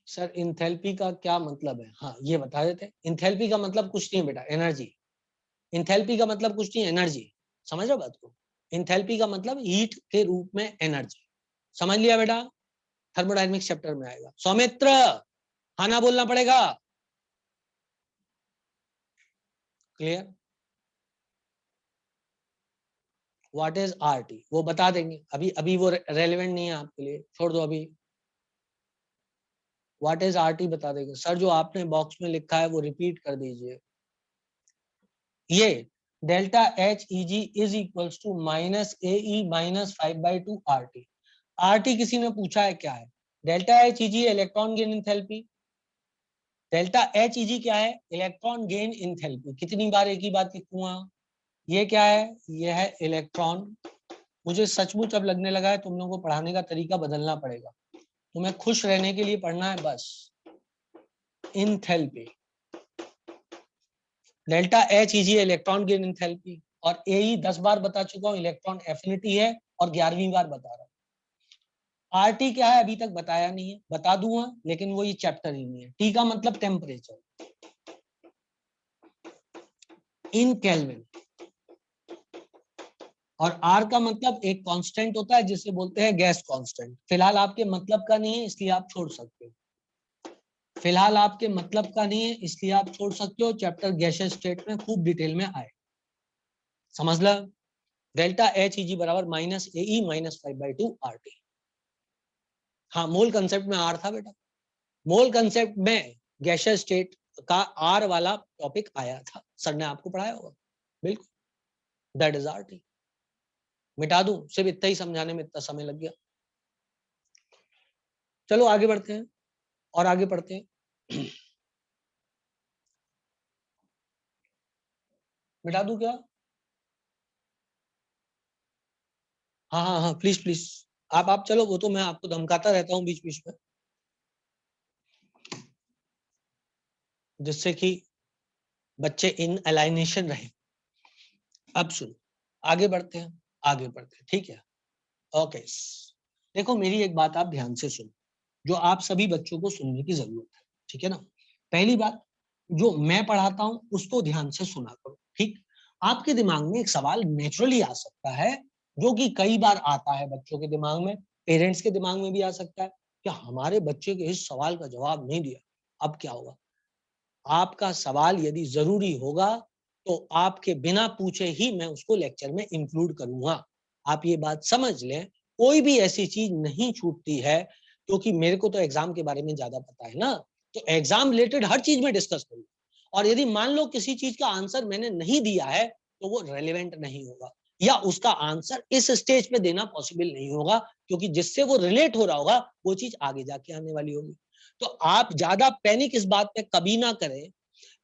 सर इंथैल्पी का क्या मतलब है? हाँ ये बता देते। इंथैल्पी का मतलब कुछ नहीं बेटा, एनर्जी। इंथैल्पी का मतलब कुछ नहीं, एनर्जी। समझ रहे हो बात को? इंथैल्पी का मतलब हीट के रूप में एनर्जी। समझ लिया बेटा? थर्मोडायनेमिक्स चैप्टर में आएगा। सौमित्र हाँ ना बोलना पड़ेगा। क्लियर? व्हाट इज आरटी वो बता देंगे, अभी अभी वो रेलेवेंट नहीं है आपके लिए, छोड़ दो अभी। व्हाट इज आरटी बता देंगे सर। जो आपने बॉक्स में लिखा है वो रिपीट कर दीजिए। ये delta H E G is equals to minus A E minus 5/2 R T. R T किसी ने पूछा है क्या है? Delta H E G electron gain enthalpy. Delta H E G क्या है? Electron gain enthalpy. कितनी बार एक ही बात लिखूंगा? ये क्या है? ये है इलेक्ट्रॉन। मुझे सचमुच अब लगने लगा है तुम लोगों को पढ़ाने का तरीका बदलना पड़ेगा। तुम्हें खुश रहने के लिए पढ़ना है बस। Enthalpy, delta H E G electron gain enthalpy, और ए ई 10 बार बता चुका हूं, इलेक्ट्रॉन एफिनिटी है, और 11वीं बार बता रहा हूं। आरटी क्या है अभी तक बताया नहीं है, बता दूंगा लेकिन वो ये चैप्टर ही नहीं है। टी का मतलब टेम्परेचर इन केल्विन, और आर का मतलब एक कांस्टेंट होता है जिसे बोलते हैं गैस कांस्टेंट। फिलहाल आपके मतलब का नहीं है इसलिए आप छोड़ सकते हो। फिलहाल आपके मतलब का नहीं है इसलिए आप छोड़ सकते हो। चैप्टर गैसियस स्टेट में खूब डिटेल में आए। समझ ला? डेल्टा एच ई जी बराबर minus A E minus 5/2 R T. हाँ मोल कंसेप्ट में आर था बेटा। मोल कंसेप्ट में गैसियस स्टेट का आर वाला टॉपिक आया था, सर ने आपको पढ़ाया होगा। बिल्कुल, दैट इज आर टी। मिटा दूं? सिर्फ इतना ही समझाने में इतना समय लग गया। चलो आगे बढ़ते हैं और आगे पढ़ते हैं। मिटा दूं क्या? हाँ हाँ हाँ प्लीज प्लीज। आप चलो, वो तो मैं आपको धमकाता रहता हूँ बीच बीच में, जिससे कि बच्चे इन अलाइनेशन रहे। अब सुनो, आगे बढ़ते हैं, आगे बढ़ते हैं, ठीक है? ओके। देखो मेरी एक बात आप ध्यान से सुनो, जो आप सभी बच्चों को सुनने की जरूरत है, ठीक है ना? पहली बात, जो मैं पढ़ाता हूं उसको ध्यान से सुना करो, ठीक? आपके दिमाग में एक सवाल नेचुरली आ सकता है, जो कि कई बार आता है बच्चों के दिमाग में, पेरेंट्स के दिमाग में भी आ सकता है कि हमारे बच्चे के इस सवाल का जवाब नहीं दिया, अब क्या होगा? आपका सवाल यदि जरूरी होगा तो आपके बिना पूछे ही मैं उसको लेक्चर में इंक्लूड करूंगा। आप ये बात समझ लें, कोई भी ऐसी चीज नहीं छूटती है, क्योंकि मेरे को तो एग्जाम के बारे में ज्यादा पता है ना, तो एग्जाम रिलेटेड हर चीज में डिस्कस करूंगा। और यदि मान लो किसी चीज का आंसर मैंने नहीं दिया है तो वो रेलेवेंट नहीं होगा, या उसका आंसर इस स्टेज पे देना पॉसिबल नहीं होगा, क्योंकि जिससे वो रिलेट हो रहा होगा वो चीज आगे जाके आने वाली होगी। तो आप ज्यादा पैनिक इस बात पे कभी ना करें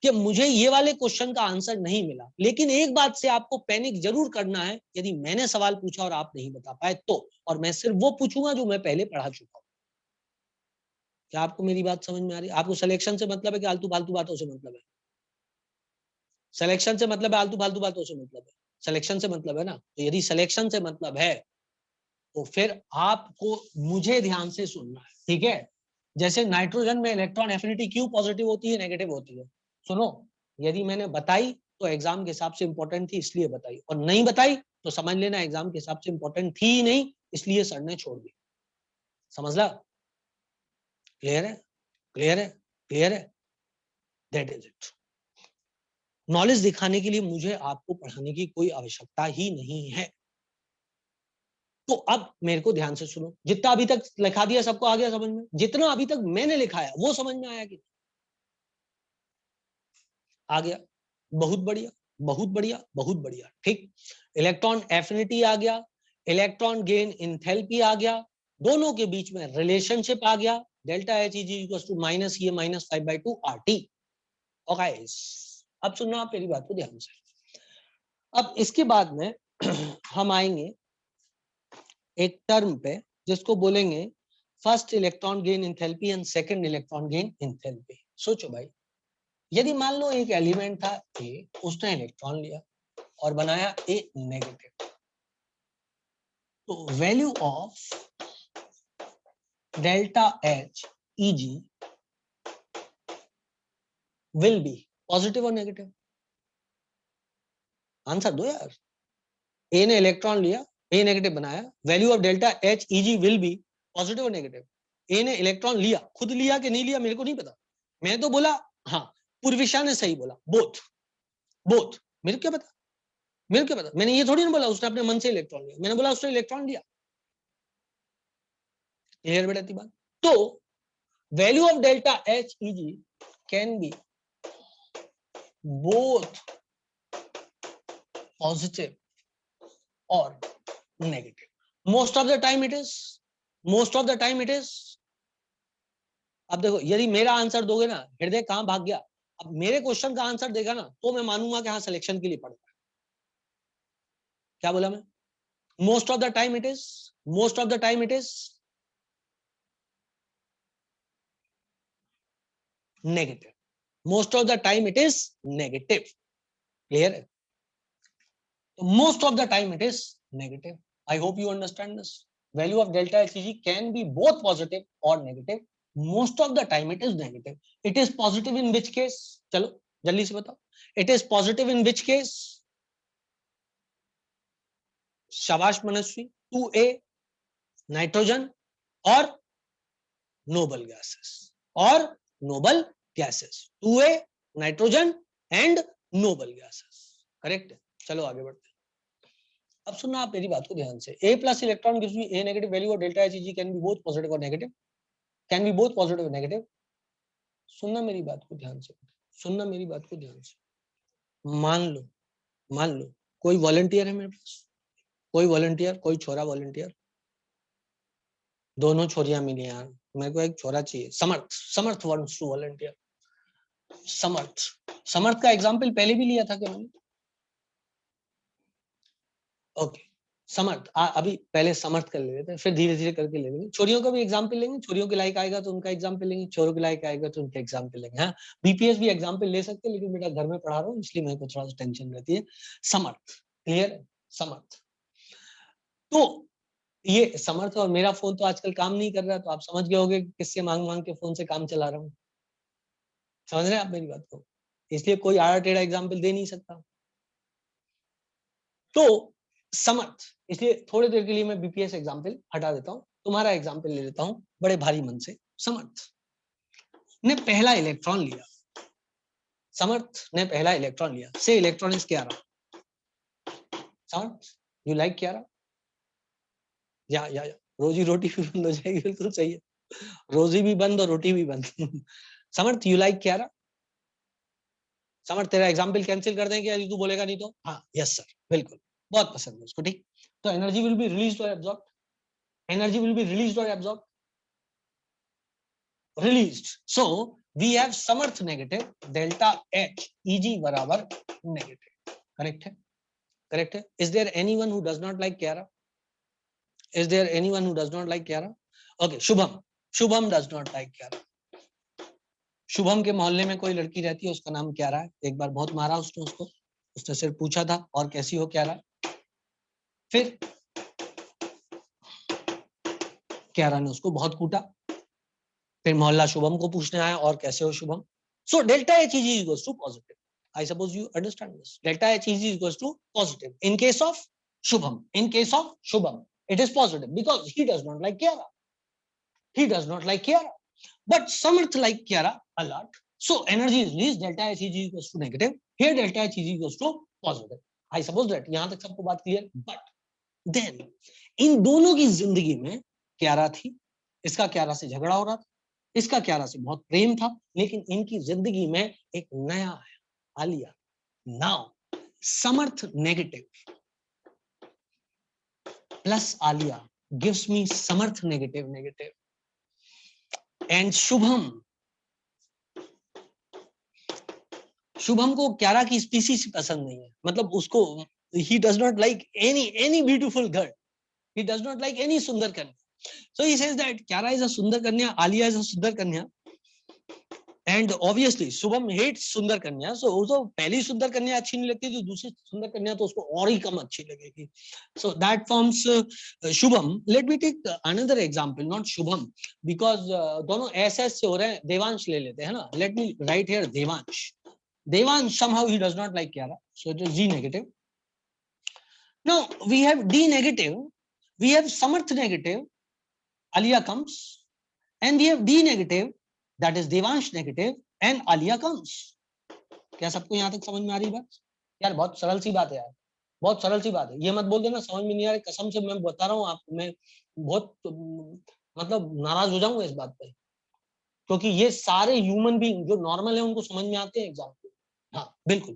कि मुझे ये वाले क्वेश्चन का आंसर नहीं मिला। लेकिन एक बात से आपको पैनिक जरूर करना है, यदि मैंने सवाल पूछा और आप नहीं बता पाए तो, और मैं सिर्फ वो पूछूंगा जो मैं पहले पढ़ा चुका हूं। क्या आपको मेरी बात समझ में आ रही है? आपको सिलेक्शन से मतलब है कि आलतू फालतू बातों से मतलब है? सिलेक्शन से मतलब है आलतू फालतू बातों से मतलब है? सिलेक्शन से मतलब है ना? तो यदि सिलेक्शन से मतलब है तो फिर आपको मुझे ध्यान से सुनना है, ठीक है? जैसे नाइट्रोजन में इलेक्ट्रॉन एफिनिटी क्यों पॉजिटिव होती है, नेगेटिव होती है? सुनो, यदि मैंने बताई तो एग्जाम के हिसाब से इंपॉर्टेंट थी इसलिए बताई, और नहीं बताई तो समझ लेना एग्जाम के हिसाब से इंपॉर्टेंट थी ही नहीं, इसलिए सर ने छोड़ दी। समझ ला? क्लियर है? क्लियर है? क्लियर है? That is it. नॉलेज दिखाने के लिए मुझे आपको पढ़ाने की कोई आवश्यकता ही नहीं है। तो अब मेरे को ध्यान से सुनो, जितना अभी तक लिखा दिया सबको आ गया समझ में? जितना अभी तक मैंने लिखा है वो समझ में आया कि आ गया? बहुत बढ़िया, बहुत बढ़िया, बहुत बढ़िया, ठीक। इलेक्ट्रॉन एफिनिटी आ गया, इलेक्ट्रॉन गेन इंथैल्पी आ गया, दोनों के बीच में रिलेशनशिप आ गया, delta H is equal to minus ये माइनस 5/2 आर टी। ओके, अब सुनना आप मेरी बात को ध्यान से। अब इसके बाद में हम आएंगे एक टर्म पे जिसको बोलेंगे first electron gain enthalpy and second electron gain enthalpy. सोचो भाई, यदि मान लो एक एलिमेंट था ए, उसने इलेक्ट्रॉन लिया और बनाया ए नेगेटिव, तो value of delta H E G will be positive और नेगेटिव? आंसर दो यार। ए ने इलेक्ट्रॉन लिया, ए नेगेटिव बनाया, value of delta H EG will be positive और नेगेटिव। ए ने इलेक्ट्रॉन लिया, खुद लिया कि नहीं लिया मेरे को नहीं पता, मैं तो बोला हाँ, पूर्विशा ने सही बोला बोथ, बोथ। मेरे क्या पता, मेरे क्या पता, मैंने ये थोड़ी ना बोला उसने अपने मन से इलेक्ट्रॉन लिया, मैंने बोला उसने इलेक्ट्रॉन लिया। क्लियर बेटा बात? तो value of delta H EG can be both positive और negative. Most of the time it is, most of the time it is. अब देखो यदि मेरा आंसर दोगे ना, हृदय कहां भाग गया, अब मेरे क्वेश्चन का आंसर देगा ना तो मैं मानूंगा कि हाँ सिलेक्शन के लिए पढ़ रहा है। क्या बोला मैं? Most of the time it is, most of the time it is negative, most of the time it is negative. Clear है? Most of the time it is negative. I hope you understand this. Value of delta H can be both positive और negative, most of the time it is negative. It is positive in which केस? चलो जल्दी से बताओ, it is positive in which case? शाबाश मनस्वी। 2a nitrogen और noble gases, और noble gases, 2a nitrogen and noble gases. Correct है? चलो आगे बढ़ते हैं। अब सुनना आप मेरी बात को ध्यान से। A plus electron gives me A negative, value of delta H can be both positive और negative, can be both positive और नेगेटिव। सुनना मेरी बात को ध्यान से, सुनना मेरी बात को ध्यान से। मान लो कोई वॉलंटियर है मेरे पास, कोई वॉलंटियर, कोई छोरा वॉलंटियर, दोनों छोरियां मिली यार, मेरे को एक छोरा चाहिए। समर्थ, समर्थ वांट्स टू वॉलंटियर। समर्थ, समर्थ का एग्जांपल पहले भी लिया था क्या मैंने? ओके समर्थ, अभी पहले समर्थ कर लेते हैं, फिर धीरे धीरे करके ले लेंगे। छोरियों का भी एग्जांपल लेंगे, छोरियों के लायक आएगा तो उनका एग्जांपल लेंगे, छोरों के लायक आएगा तो उनका एग्जांपल लेंगे। हाँ बीपीएस भी एग्जांपल ले सकते हैं, लेकिन बेटा घर में पढ़ा रहा हूँ इसलिए मेरे को थोड़ा सा टेंशन रहती है। समर्थ, क्लियर? समर्थ। तो ये समर्थ और मेरा फोन तो आजकल काम नहीं कर रहा, तो आप समझ गए होंगे किससे मांग मांग के फोन से काम चला रहा हूँ। समझ रहे हैं आप मेरी बात को? इसलिए कोई आड़ा टेढ़ा एग्जाम्पल दे नहीं सकता। तो समर्थ, इसलिए थोड़ी देर के लिए मैं बीपीएस एग्जाम्पल हटा देता हूँ, तुम्हारा एग्जाम्पल ले लेता हूँ बड़े भारी मन से। समर्थ ने पहला इलेक्ट्रॉन लिया, समर्थ ने पहला इलेक्ट्रॉन लिया, से electron is Kiara. Samarth you like Kiara? या रोजी रोटी भी बंद हो जाएगी, बिल्कुल सही है, रोजी भी बंद और रोटी भी बंद। समर्थ यू लाइक क्यारा? समर्थ तेरा एग्जाम्पल कैंसिल कर देंगे यदि तू बोलेगा नहीं तो? हाँ यस सर, बिल्कुल, बहुत पसंद है उसको। ठीक, तो एनर्जी विल बी रिलीज्ड और absorbed, energy will be released और absorbed, released. So we have समर्थ नेगेटिव, डेल्टा एच ईजी बराबर नेगेटिव। करेक्ट है? करेक्ट है? Is there anyone who does not like Kiara? Is there anyone who does not like Kiara? Okay Shubham, Shubham does not like Kiara. Shubham के मोहल्ले में कोई लड़की रहती है, उसका नाम क्यारा है। एक बार बहुत मारा उसने उसको, उसने सिर्फ पूछा था और कैसी हो क्यारा, फिर क्यारा ने उसको बहुत कूटा, फिर मोहल्ला शुभम को पूछने आया और कैसे हो Shubham. So delta H is equals to positive. I suppose you understand this. Delta H is equals to positive in case of Shubham, in case of Shubham it is positive because he does not like Kiara, he does not like Kiara, but Samarth like Kiara a lot, so energy is released, delta H is equals to negative, here delta H is equals to positive. I suppose that यहाँ तक सबको बात clear. but then इन दोनों की जिंदगी में क्यारा थी, इसका क्यारा से झगड़ा हो रहा था, इसका क्यारा से बहुत प्रेम था, लेकिन इनकी जिंदगी में एक नया आया, Alia. Now Samarth negative plus Alia gives me Samarth negative negative, and Shubham को क्यारा की स्पीसीज पसंद नहीं है, मतलब उसको he does not like any beautiful girl, he does not like any सुंदर कन्या, so he says that Kiara is a सुंदर कन्या, Alia is a सुंदर कन्या, एंड ऑब्वियसली शुभम हेट्स सुंदर कन्या, सो तो पहली सुंदर कन्या अच्छी नहीं लगती, जो दूसरी सुंदर कन्या तो उसको और ही कम अच्छी लगेगी. So that forms Shubham. Let me take another example, not Shubham, because दोनों एस एस से हो रहे हैं. देवांश ले लेते हैं ना. Let me write here Devansh. Devansh somehow he does not like Kiara, so it is G negative. Now we have D negative, we have Samarth negative, Alia comes, and we have D negative, that is Devansh negative, and Alia comes. क्या सबको यहाँ तक समझ में आ रही बात? यार बहुत सरल सी बात है यार, बहुत सरल सी बात है. ये मत बोल देना समझ में नहीं आ रही, कसम से मैं बता रहा हूँ आपको, मैं बहुत मतलब नाराज हो जाऊंगा इस बात पे, क्योंकि ये सारे ह्यूमन बीइंग जो नॉर्मल है उनको समझ में आते हैं एग्जाम पे. हाँ बिल्कुल.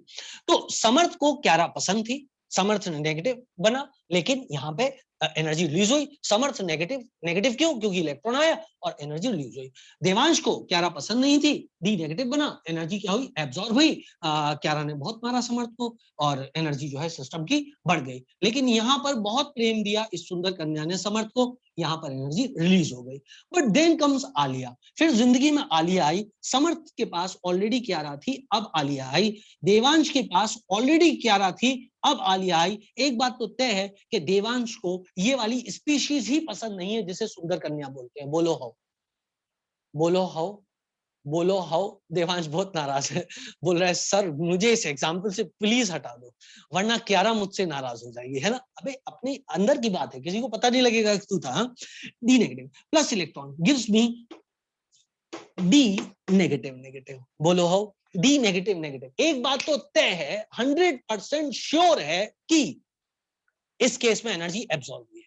तो समर्थ को क्यारा पसंद थी, समर्थ ने नेगेटिव बना, लेकिन यहाँ पे एनर्जी रिलीज हुई. समर्थ नेगेटिव, नेगेटिव क्यों? क्योंकि इलेक्ट्रॉन आया और एनर्जी रिलीज हुई. देवांश को क्यारा पसंद नहीं थी, डी नेगेटिव बना, एनर्जी क्या हुई? एब्जॉर्ब हुई. क्यारा ने बहुत मारा समर्थ को और एनर्जी जो है सिस्टम की बढ़ गई. लेकिन यहाँ पर बहुत प्रेम दिया इस सुंदर कन्या ने समर्थ को, यहाँ पर एनर्जी रिलीज हो गई. But then comes Alia. फिर जिंदगी में आलिया आई. समर्थ के पास ऑलरेडी क्यारा थी, अब आलिया आई. देवांश के पास ऑलरेडी क्यारा थी, अब आलिया आई. एक बात तो तय है कि देवांश को ये वाली स्पीशीज ही पसंद नहीं है जिसे सुंदर कन्या बोलते हैं. बोलो हाउ, बोलो हाउ, बोलो हाउ. देवांश बहुत नाराज है, बोल रहा है सर मुझे इस एग्जाम्पल से प्लीज हटा दो, वरना क्यारा मुझसे नाराज हो जाएगी, है ना. अबे अपने अंदर की बात है, किसी को पता नहीं लगेगा कि तू था. D negative plus electron gives मी डी नेगेटिव नेगेटिव. बोलो हाउ. D negative negative. एक बात तो तय है, 100% श्योर है कि इस केस में एनर्जी एब्जॉर्ब हुई है,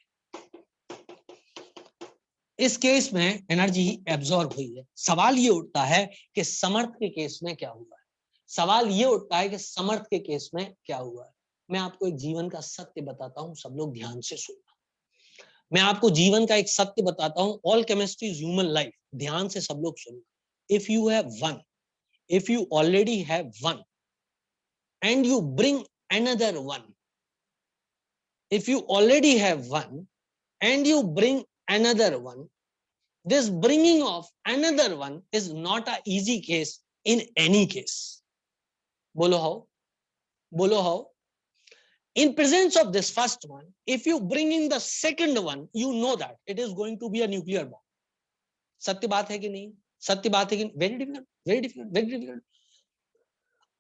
इस केस में एनर्जी एब्जॉर्ब हुई है. सवाल ये उठता है कि समर्थ के केस में क्या हुआ है. सवाल ये उठता है कि समर्थ के केस में क्या हुआ है. मैं आपको एक जीवन का सत्य बताता हूं, सब लोग ध्यान से सुनना. मैं आपको जीवन का एक सत्य बताता हूं. All chemistry is human life. ध्यान से सब लोग सुनना. If you have one, if you already have one and you bring another one, if you already have one and you bring another one, this bringing of another one is not a easy case in any case. Bolo how, bolo how. In presence of this first one, if you bring in the second one, you know that it is going to be a nuclear bomb. सत्य बात है कि नहीं? सत्य बात है कि नहीं? Very difficult, very difficult, very difficult.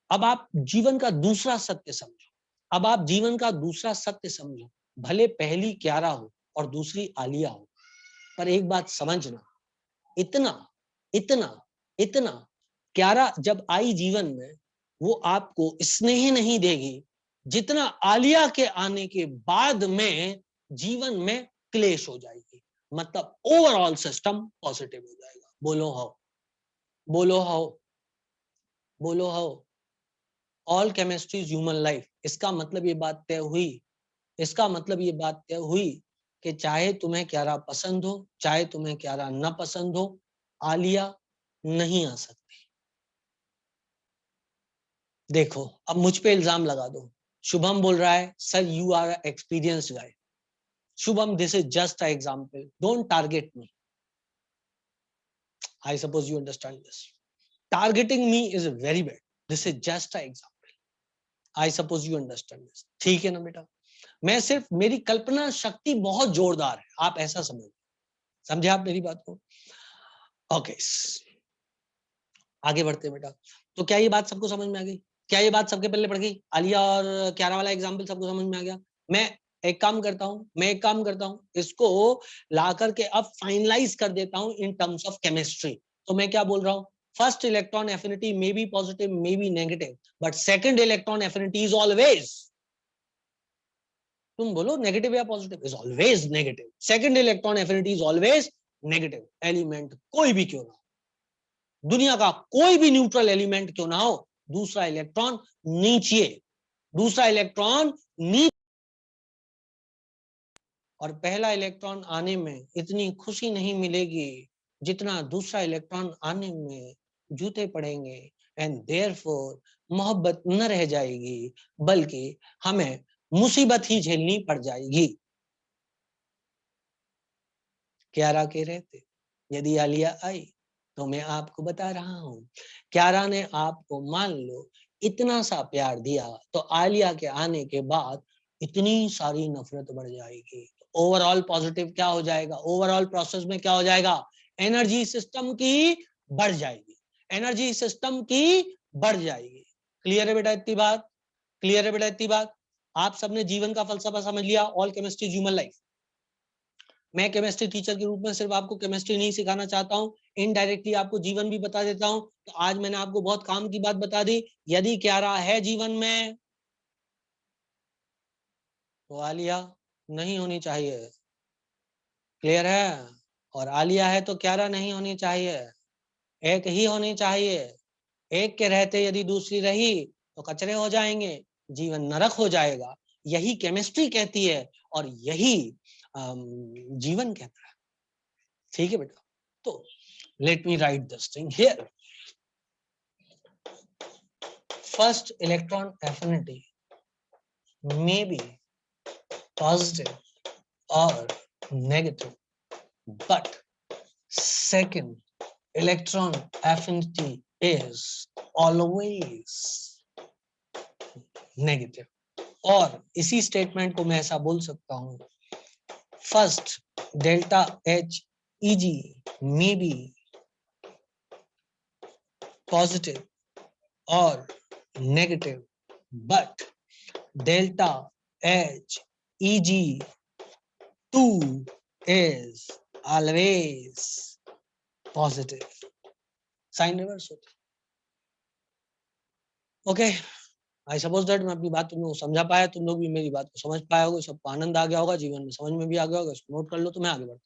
अब आप जीवन का दूसरा सत्य समझो. अब आप जीवन का दूसरा सत्य समझो. भले पहली क्यारा हो और दूसरी आलिया हो, पर एक बात समझना, इतना इतना इतना क्यारा जब आई जीवन में, वो आपको स्नेह नहीं देगी जितना आलिया के आने के बाद में जीवन में क्लेश हो जाएगी. मतलब ओवरऑल सिस्टम पॉजिटिव हो जाएगा. बोलो हाउ, बोलो हाउ, बोलो how. All chemistry is human life. इसका मतलब ये बात तय हुई, इसका मतलब ये बात तय हुई कि चाहे तुम्हें क्यारा पसंद हो, चाहे तुम्हें क्यारा न पसंद हो, आलिया नहीं आ सकती. देखो अब मुझ पे इल्जाम लगा दो. शुभम बोल रहा है sir you are experienced guy. Shubham this is just a example, don't target me. I suppose you understand this. Targeting me is very bad. This is just a example. I suppose you understand this. ठीक है ना बेटा. मैं सिर्फ, मेरी कल्पना शक्ति बहुत जोरदार है, आप ऐसा समझ. समझे आप मेरी बात को? ओके आगे बढ़ते हैं बेटा. तो क्या ये बात सबको समझ में आ गई? क्या ये बात सबके पल्ले पड़ गई? आलिया और क्यारा वाला एग्जांपल सबको समझ में आ गया? मैं एक काम करता हूँ, इसको ला करके अब फाइनलाइज कर देता हूँ इन टर्म्स ऑफ केमिस्ट्री. तो मैं क्या बोल रहा हूँ? First electron affinity may be positive, may be negative, but second electron affinity is always, तुम बोलो नेगेटिव या positive, is always negative. Second electron affinity is always negative. Element कोई भी क्यों ना हो, दुनिया का कोई भी न्यूट्रल एलिमेंट क्यों ना हो, दूसरा इलेक्ट्रॉन नीचे, दूसरा इलेक्ट्रॉन नीचे, और पहला इलेक्ट्रॉन आने में इतनी खुशी नहीं मिलेगी जितना दूसरा इलेक्ट्रॉन आने में जूते पड़ेंगे. एंड देयरफॉर मोहब्बत न रह जाएगी, बल्कि हमें मुसीबत ही झेलनी पड़ जाएगी. क्यारा के रहते यदि आलिया आई तो मैं आपको बता रहा हूँ, क्यारा ने आपको मान लो इतना सा प्यार दिया तो आलिया के आने के बाद इतनी सारी नफरत बढ़ जाएगी। ओवरऑल पॉजिटिव क्या हो जाएगा, ओवरऑल प्रोसेस में क्या हो जाएगा, एनर्जी सिस्टम की बढ़ जाएगी, एनर्जी सिस्टम की बढ़ जाएगी। क्लियर है बेटा इतनी बात, क्लियर है बेटा इतनी बात। आप सबने जीवन का फलसफा समझ लिया, all chemistry is human life. मैं केमिस्ट्री टीचर के रूप में सिर्फ आपको केमिस्ट्री नहीं सिखाना चाहता हूँ, इनडायरेक्टली आपको जीवन भी बता देता हूँ। तो आज मैंने आपको बहुत काम की बात बता दी, यदि क्यारा है जीवन में तो आलिया नहीं होनी चाहिए, क्लियर है। और आलिया है तो क्यारा नहीं होनी चाहिए, एक ही होनी चाहिए। एक के रहते यदि दूसरी रही तो कचरे हो जाएंगे, जीवन नरक हो जाएगा। यही केमिस्ट्री कहती है और यही जीवन कहता है। ठीक है बेटा, तो late me right this thing here. First electron affinity may be positive or negative, but second electron affinity is always negative. और इसी स्टेटमेंट को मैं ऐसा बोल सकता हूं, first delta H easy may be positive or negative, but delta H EG2 is always positive. Sign reverse होता है। ओके, आई सपोज दैट मैं अपनी बात तुम लोग समझा पाया, तुम लोग भी मेरी बात को समझ पाए होगे, सबको आनंद आ गया होगा, जीवन में समझ में भी आ गया होगा। इसको नोट कर लो तो मैं आगे बढ़ता हूँ।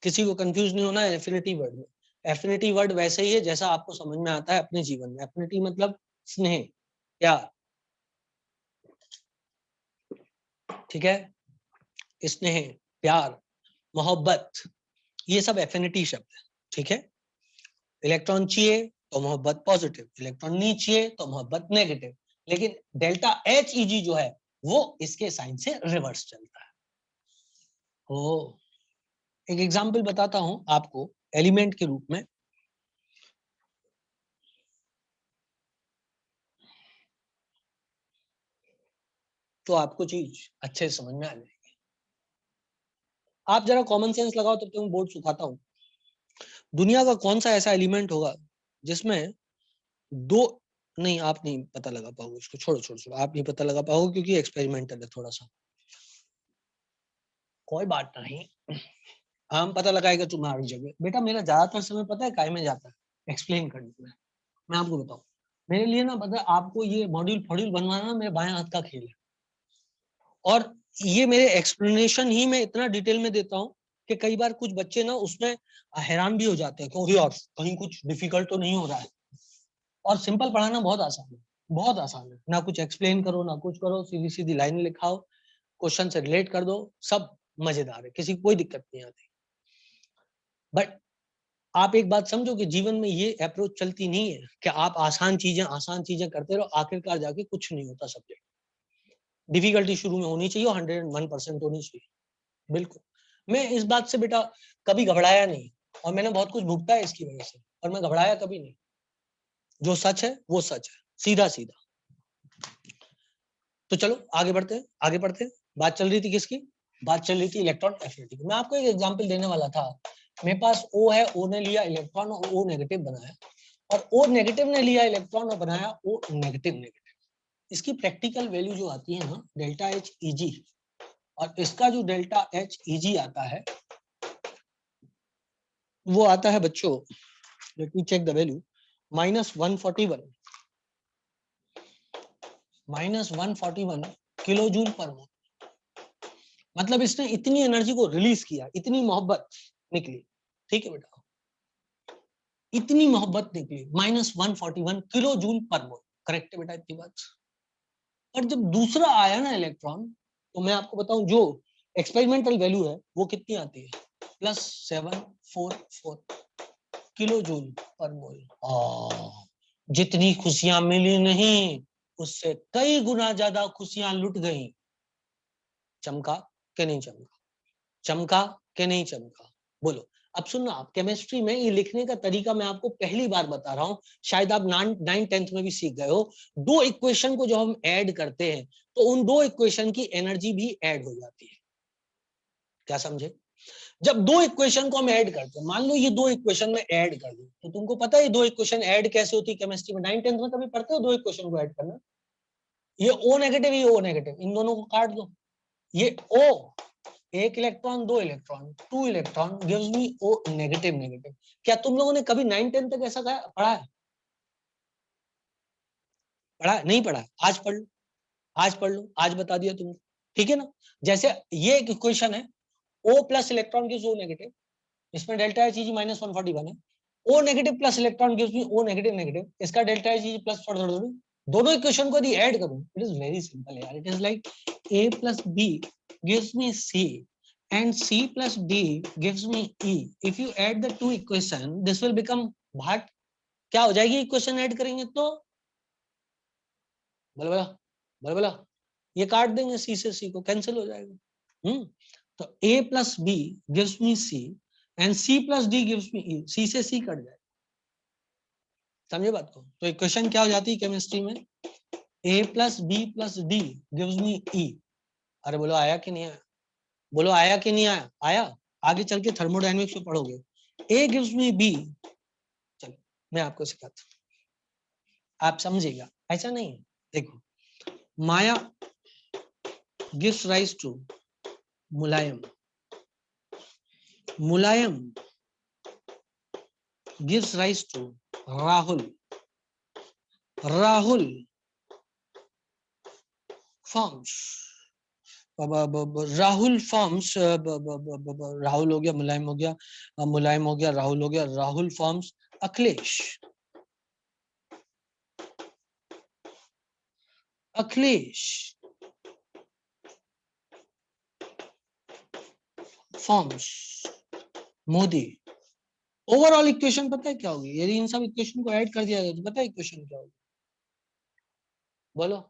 किसी को कंफ्यूज नहीं होना है एफिनिटी वर्ड में। एफिनिटी वर्ड वैसे ही है जैसा आपको समझ में आता है अपने जीवन में। एफिनिटी मतलब स्नेह, प्यार, ठीक है, स्नेह, प्यार, मोहब्बत, ये सब एफिनिटी शब्द है। ठीक है, इलेक्ट्रॉन चाहिए तो मोहब्बत पॉजिटिव, इलेक्ट्रॉन नहीं चाहिए तो मोहब्बत नेगेटिव। लेकिन डेल्टा एच ईजी जो है वो इसके साइन से रिवर्स चलता है। ओ, एक एग्जांपल बताता हूं आपको एलिमेंट के रूप में। तो आपको चीज अच्छे से समझ में आ जाएगी। आप जरा कॉमन सेंस लगाओ, तब तक मैं बोर्ड सुखाता हूं। दुनिया का कौन सा ऐसा एलिमेंट होगा जिसमें दो, नहीं आप नहीं पता लगा पाओगे, इसको छोड़ो छोड़ो छोड़ो, आप नहीं पता लगा पाओगे क्योंकि एक्सपेरिमेंटल है थोड़ा सा। कोई बात नहीं, हम पता लगाएगा तुम्हारी जगह। बेटा मेरा ज्यादातर समय पता है काय में जाता है, एक्सप्लेन करने में। मैं आपको बताऊं, मेरे लिए ना पता है आपको, ये मॉड्यूल फॉड्यूल बनवाना मेरे बाएं हाथ का खेल है। और ये मेरे एक्सप्लेनेशन ही मैं इतना डिटेल में देता हूँ कि कई बार कुछ बच्चे ना उसमें हैरान भी हो जाते हैं कि यार कहीं कुछ डिफिकल्ट तो नहीं हो रहा है। और सिंपल पढ़ाना बहुत आसान है, बहुत आसान है। ना कुछ एक्सप्लेन करो ना कुछ करो, सीधी सीधी लाइन लिखाओ, क्वेश्चन से रिलेट कर दो, सब मजेदार है, किसी को कोई दिक्कत नहीं आती। बट आप एक बात समझो कि जीवन में ये अप्रोच चलती नहीं है कि आप आसान चीजें करते रहो, आखिरकार जाके कुछ नहीं होता सब्जेक्ट। डिफिकल्टी शुरू में होनी चाहिए और 101% होनी चाहिए, बिल्कुल। मैं इस बात से बेटा कभी घबराया नहीं, और मैंने बहुत कुछ भुगता है इसकी वजह से, और मैं घबराया कभी नहीं। जो सच है वो सच है, सीधा सीधा। तो चलो आगे बढ़ते हैं, आगे बढ़ते हैं। बात चल रही थी किसकी, बात चल रही थी इलेक्ट्रॉन एफिनिटी की। मैं आपको एक एग्जांपल देने वाला था। मेरे पास O है, O ने लिया इलेक्ट्रॉन और O नेगेटिव बनाया, और O नेगेटिव ने लिया इलेक्ट्रॉन और बनाया O नेगेटिव नेगेटिव। इसकी प्रैक्टिकल वैल्यू जो आती है ना, डेल्टा एच ईजी, और इसका जो डेल्टा एच ईजी आता है वो आता है बच्चों, let me check the value, -141, -141 kilo joule per mole. मतलब इसने इतनी एनर्जी को रिलीज किया, इतनी मोहब्बत निकली। ठीक है बेटा, इतनी मोहब्बत निकली, -141 किलो जूल पर मोल। करेक्ट है बेटा इतनी बात। और जब दूसरा आया ना इलेक्ट्रॉन, तो मैं आपको बताऊं जो एक्सपेरिमेंटल वैल्यू है वो कितनी आती है, +744 किलो जूल पर मोल। जितनी खुशियां मिली नहीं, उससे कई गुना ज्यादा खुशियां लुट गई। चमका, कि नहीं चमका? चमका कि नहीं चमका? बोलो। अब सुनना, आप केमिस्ट्री में ये लिखने का तरीका मैं आपको पहली बार बता रहा हूं, शायद आप 9th 10th में भी सीख गए हो। दो इक्वेशन को जब हम ऐड करते हैं तो उन दो इक्वेशन की एनर्जी भी ऐड हो जाती है। क्या समझे? जब दो इक्वेशन को हम ऐड करते हैं, मान लो ये दो इक्वेशन में ऐड कर दो, तो तुमको पता है ये दो इक्वेशन ऐड कैसे होती है केमिस्ट्री में? 9th 10th में कभी पढ़ते हो दो इक्वेशन को ऐड करना? ये O नेगेटिव, ये O नेगेटिव, इन दोनों को काट दो। ये O, एक इलेक्ट्रॉन, दो इलेक्ट्रॉन, 2 इलेक्ट्रॉन गिव्स मी O नेगेटिव नेगेटिव। क्या तुम लोगों ने कभी 9th 10th तक ऐसा पढ़ा है? पढ़ा है? नहीं पढ़ा है? आज पढ़ लो, आज पढ़ लो, आज बता दिया तुमको, ठीक है ना? जैसे ये एक इक्वेशन है, O plus electron gives O negative, इसमें डेल्टा एच माइनस 141 है। O negative plus electron gives मी O नेगेटिव नेगेटिव, इसका डेल्टा एच प्लस दोनों इक्वेशन को यदि ऐड करूं, इट इज वेरी सिंपल यार, it is like A plus B gives me C and C plus D gives me E. If you add the two equation, this will become what? क्या हो जाएगी equation add करेंगे तो? बोलो बोला, बोलो बोला, ये काट देंगे, C से C को कैंसिल हो जाएगा। तो A plus B gives me C and C plus D gives me E. C से C कट जाएगा, समझे बात को? तो इक्वेशन क्या हो जाती है केमिस्ट्री में? A plus B plus D gives me E. अरे बोलो आया कि नहीं आया? बोलो आया कि नहीं आया? आया। आगे चल के थर्मोडायनेमिक्स में पढ़ोगे। A gives me B, चलो मैं आपको सिखाता हूँ, आप समझिएगा। ऐसा नहीं है, देखो, Maya gives rise to Mulayam, Mulayam gives rise to Rahul, Rahul forms, Rahul forms, Rahul हो गया, मुलायम हो गया, मुलायम हो गया, राहुल हो गया, Rahul forms Akhilesh, Akhilesh forms Modi. Overall equation पता है क्या होगी? यदि इन सब इक्वेशन को ऐड कर दिया जाए तो पता है इक्वेशन क्या होगी? बोलो।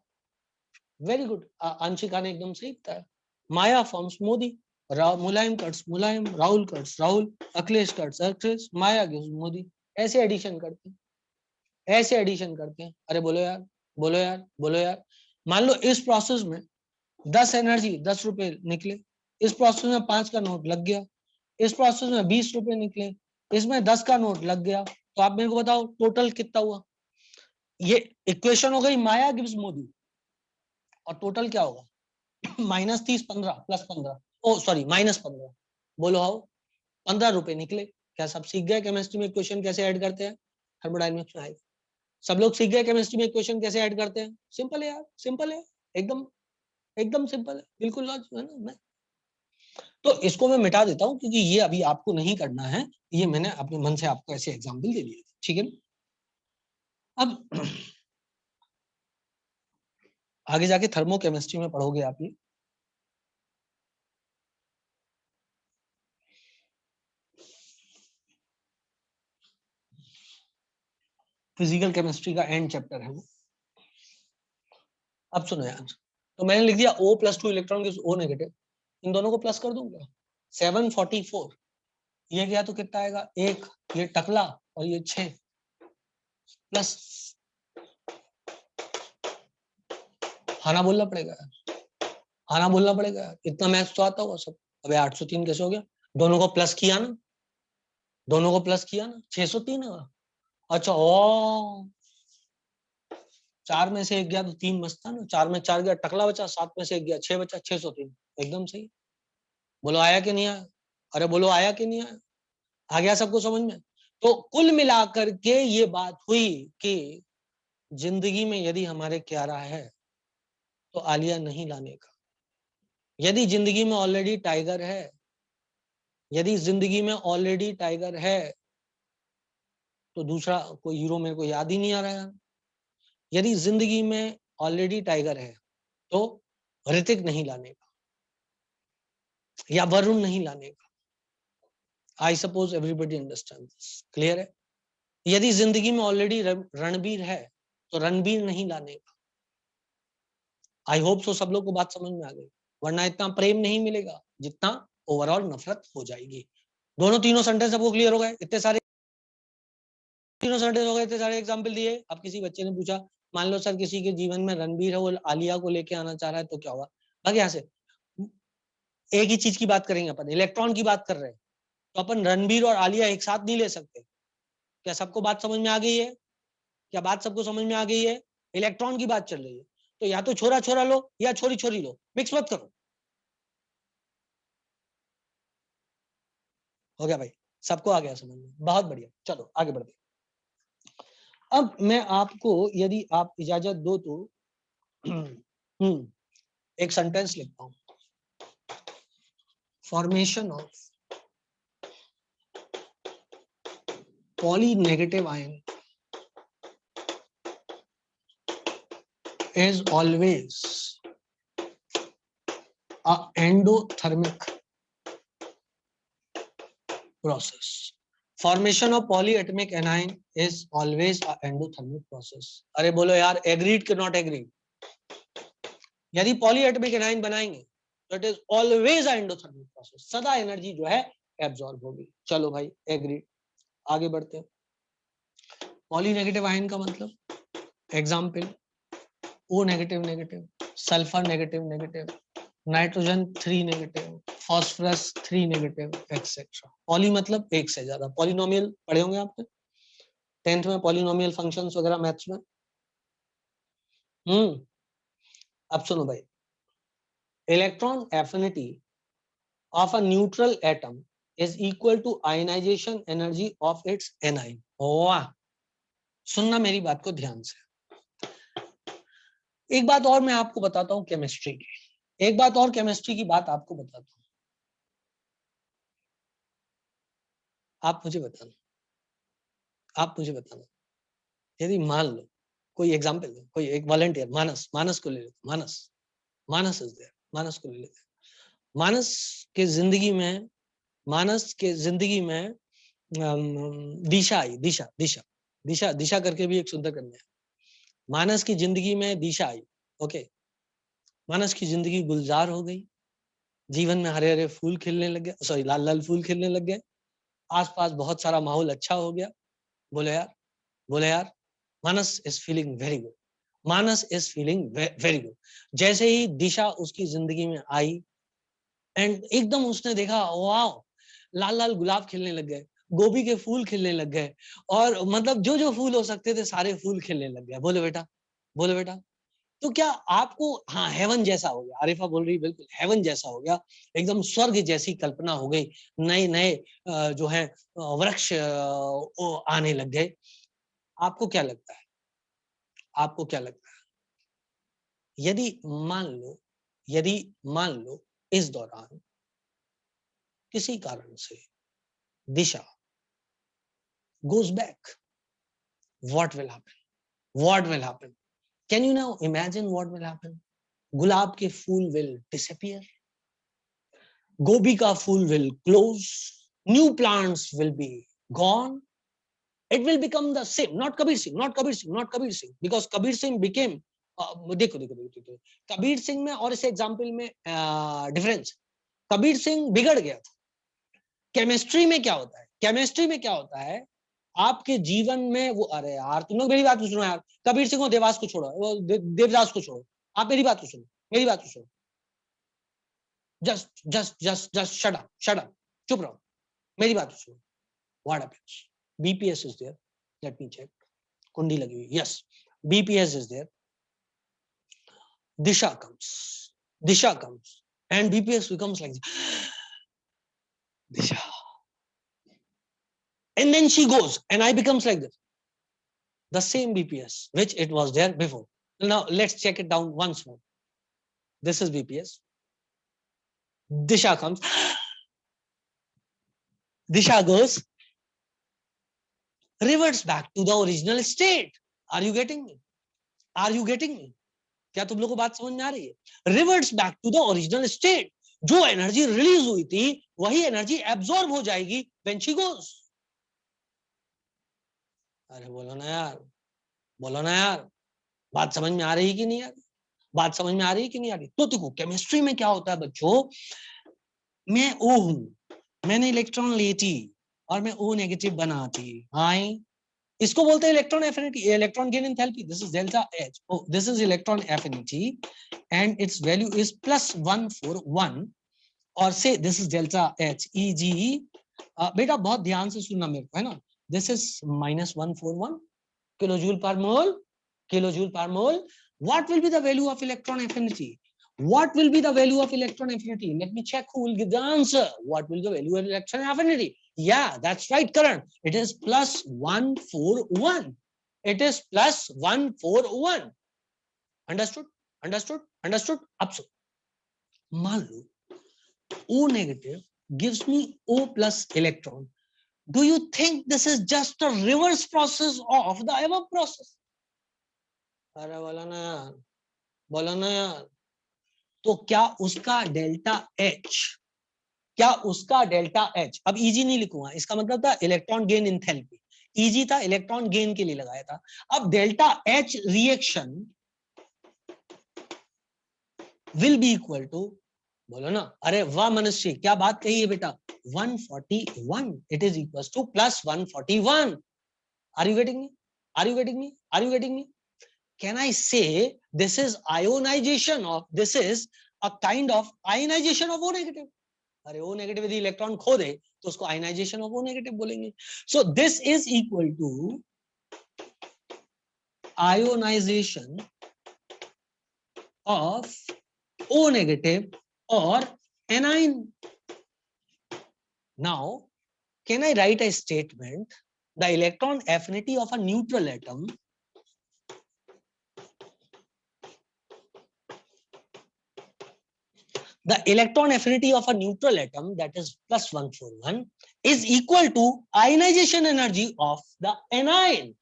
वेरी गुड, आंशिका ने एकदम सही बताया। माया फॉर्म्स मोदी, मुलायम कट्स मुलायम, राहुल कट्स राहुल, अखिलेश कट्स अखिलेश, माया गिव्स मोदी। ऐसे एडिशन करते हैं, ऐसे एडिशन करते हैं। अरे बोलो यार, बोलो यार, बोलो यार। मान लो इस प्रोसेस में 10 एनर्जी 10 रुपए निकले, इस प्रोसेस में 5 का नोट लग गया, इस प्रोसेस में 20 रुपए निकले, इसमें 10 का नोट लग गया, तो आप मेरे को बताओ टोटल कितना हुआ? ये इक्वेशन हो गई माया गिव्स मोदी, और टोटल क्या होगा? -30 15 +15, ओ सॉरी -15। बोलो आओ, 15 रुपए निकले। क्या सब सीख गए केमिस्ट्री में इक्वेशन कैसे ऐड करते हैं? थर्मोडायनेमिक्स में आएगा, सब लोग सीख गए केमिस्ट्री में इक्वेशन कैसे ऐड करते हैं? सिंपल है यार, सिंपल है, एकदम एकदम सिंपल है, बिल्कुल लॉजिक है ना। तो इसको मैं मिटा देता हूं क्योंकि ये अभी आपको नहीं करना है, ये मैंने अपने मन से आपको ऐसे एग्जाम्पल दे दिए, ठीक है। अब आगे जाके थर्मोकेमिस्ट्री में पढ़ोगे आप ये। फिजिकल केमिस्ट्री का एंड चैप्टर है वो। अब सुनो यार, तो मैंने लिख दिया O + 2 electron gives O negative, इन दोनों को प्लस कर दूंगा, 744। ये गया तो कितना आएगा? 1, ये टकला और ये 6 प्लस, खाना बोलना पड़ेगा, खाना बोलना पड़ेगा, इतना मैथ्स तो आता होगा सब। अबे 803 कैसे हो गया? दोनों को प्लस किया ना, दोनों को प्लस किया ना, 603 होगा। अच्छा, ओ 4 में से 1 गया तो 3 बचता ना, 4 में 4 गया टकला बचा, 7 में से 1 गया 6 बचा, 603, एकदम सही। बोलो आया कि नहीं आया? अरे बोलो आया कि नहीं आया? आ गया सबको समझ में? तो कुल मिलाकर के ये बात हुई कि जिंदगी में यदि हमारे क्या रहा है तो आलिया नहीं लाने का। यदि जिंदगी में ऑलरेडी टाइगर है, यदि जिंदगी में ऑलरेडी टाइगर है तो दूसरा कोई हीरो मेरे को याद ही नहीं आ रहा है। यदि जिंदगी में ऑलरेडी टाइगर है तो ऋतिक नहीं लाने का या वरुण नहीं लाने का। I suppose everybody understand this, clear है? यदि जिंदगी में ऑलरेडी रणबीर है तो रणबीर नहीं लाने का। आई होप सो सब लोग को बात समझ में आ गई। वरना इतना प्रेम नहीं मिलेगा जितना ओवरऑल नफरत हो जाएगी। दोनों तीनों सेंटेंस आपको क्लियर हो गए? इतने सारे तीनों सेंटेंस हो गए, इतने सारे एग्जांपल दिए। अब किसी बच्चे ने पूछा, मान लो सर किसी के जीवन में रणबीर है, वो आलिया को लेके आना चाह रहा है, तो क्या होगा? भाग यहाँ से। एक ही चीज की बात करेंगे अपन, इलेक्ट्रॉन की बात कर रहे हैं, तो अपन रणबीर और आलिया एक साथ नहीं ले सकते। क्या सबको बात समझ में आ गई है? क्या बात सबको समझ में आ गई है? इलेक्ट्रॉन की बात चल रही है, तो या तो छोरा छोरा लो या छोरी छोरी लो, मिक्स मत करो। हो गया भाई? सबको आ गया समझ में? बहुत बढ़िया, चलो आगे बढ़ते। अब मैं आपको, यदि आप इजाजत दो तो एक सेंटेंस लिखता हूं। Formation of poly negative ion is always a endothermic process. Formation of polyatomic anion is always a endothermic process. अरे बोलो यार, agreed कि not agreed? यदि polyatomic anion बनाएंगे तो it is always a endothermic process. सदा एनर्जी जो है एब्जॉर्ब होगी। चलो भाई agreed, आगे बढ़ते हैं। पॉली नेगेटिव आयन का मतलब example, O negative negative, sulphur negative negative, nitrogen 3 negative, phosphorus 3 negative, etcetera. Poly मतलब एक से ज्यादा। पॉलिनोमियल पढ़े होंगे आपने 10th में, पॉलिनोमियल फंक्शंस वगैरह मैथ्स में। अब सुनो भाई, electron affinity of a neutral atom is equal to ionisation energy of its anion. वाह, सुनना मेरी बात को ध्यान से। एक बात और मैं आपको बताता हूं केमिस्ट्री की, एक बात और केमिस्ट्री की बात आपको बताता हूं, आप मुझे बताना, आप मुझे बताना। यदि मान लो, कोई एग्जांपल दो, कोई एक वॉलंटियर, मानस, मानस को ले लेते, मानस, मानस इज देयर, मानस को ले लेते। मानस के जिंदगी में, मानस के जिंदगी में दिशा आई, दिशा, दिशा, दिशा, दिशा करके भी एक सुंदर कन्या है। मानस की जिंदगी में दिशा आई, ओके। मानस की जिंदगी गुलजार हो गई, जीवन में हरे हरे फूल खिलने लग गए, सॉरी लाल लाल फूल खिलने लग गए, आसपास बहुत सारा माहौल अच्छा हो गया। बोले यार, बोले यार, Manas is feeling very good, Manas is feeling very good. जैसे ही दिशा उसकी जिंदगी में आई एंड एकदम उसने देखा, वाह, लाल लाल गुलाब खिलने लग गए, गोभी के फूल खिलने लग गए, और मतलब जो जो फूल हो सकते थे सारे फूल खिलने लग गए। बोले बेटा, बोले बेटा, तो क्या आपको, हाँ, हेवन जैसा हो गया। आरिफा बोल रही बिल्कुल हेवन जैसा हो गया, एकदम स्वर्ग जैसी कल्पना हो गई, नए नए जो है वृक्ष आने लग गए। आपको क्या लगता है, आपको क्या लगता है, यदि मान लो, यदि मान लो इस दौरान किसी कारण से दिशा goes back, what will happen, what will happen? Can you now imagine what will happen? गुलाब के फूल will disappear, गोभी का फूल will close, new plants will be gone, it will become the same. Not Kabir Singh, not Kabir Singh, not Kabir Singh, because Kabir Singh became देखो देखो देखो देखो, कबीर सिंह में और इस एग्जाम्पल में डिफरेंस। कबीर सिंह बिगड़ गया था। केमिस्ट्री में क्या होता है, केमिस्ट्री में क्या होता है, आपके जीवन में वो, अरे यार तुम लोग मेरी बात तो सुनो यार, कबीर सिंह और देवास को छोड़ो, वो देवदास को छोड़ो, आप मेरी बात तो सुनो, मेरी बात तो सुनो, जस्ट शट अप, चुप रहो, मेरी बात तो सुनो। What happens, BPS is there, let me check, कुंडी लगी हुई, yes, BPS is there, disha comes and bps becomes like disha, and then she goes and I becomes like this, the same bps which it was there before. Now let's check it down once more. This is bps, disha comes, disha goes, reverts back to the original state. Are you getting me, are you getting me? क्या तुम लोगों को बात समझ में आ रही है? Reverts back to the original state, जो एनर्जी रिलीज हुई थी वही एनर्जी एब्सॉर्ब हो जाएगी व्हेन शी गोस। अरे बोलो ना यार, बोलो ना यार, बात समझ में आ रही कि नहीं यार? बात समझ में आ रही है कि नहीं आ रही? तो देखो केमिस्ट्री में क्या होता है बच्चों, मैं O हूं, मैंने इलेक्ट्रॉन लेती और मैं O नेगेटिव बनाती, आई इसको बोलते हैं electron affinity, electron gain enthalpy. This is delta H. This is electron affinity and its value is +141 और से this is delta H E G. बेटा बहुत ध्यान से सुनना मेरे को, है ना. This is -141 kilojule per mole, kilojule per mole. What will be the value of electron affinity? What will be the value of electron affinity? Let me check who will give the answer. What will the value of electron affinity? Yeah, that's right, Karan. It is +141. It is +141. Understood? Understood? Understood? Up so. मान लो O negative gives me O plus electron. Do you think this is just a reverse process of the above process? अरे बोला ना यार, बोला ना यार. तो क्या उसका डेल्टा एच, क्या उसका डेल्टा एच, अब इजी नहीं लिखूंगा, इसका मतलब था इलेक्ट्रॉन गेन इंथैल्पी, इजी था, इलेक्ट्रॉन गेन के लिए लगाया था. अब delta H reaction will be equal to, बोलो ना, अरे वाह मनुष्य, क्या बात कही है बेटा, 141. It is equal to +141. Are you getting me? Are you getting me? Are you getting me? Can I say this is ionization of, this is a kind of ionization of O negative? अरे O negative यदि electron खो दे तो उसको ionization of O negative बोलेंगे. So this is equal to ionization of O negative or anion. Now, can I write a statement? The electron affinity of a neutral atom the electron affinity of a neutral atom, that is +141, is equal to ionization energy of the anion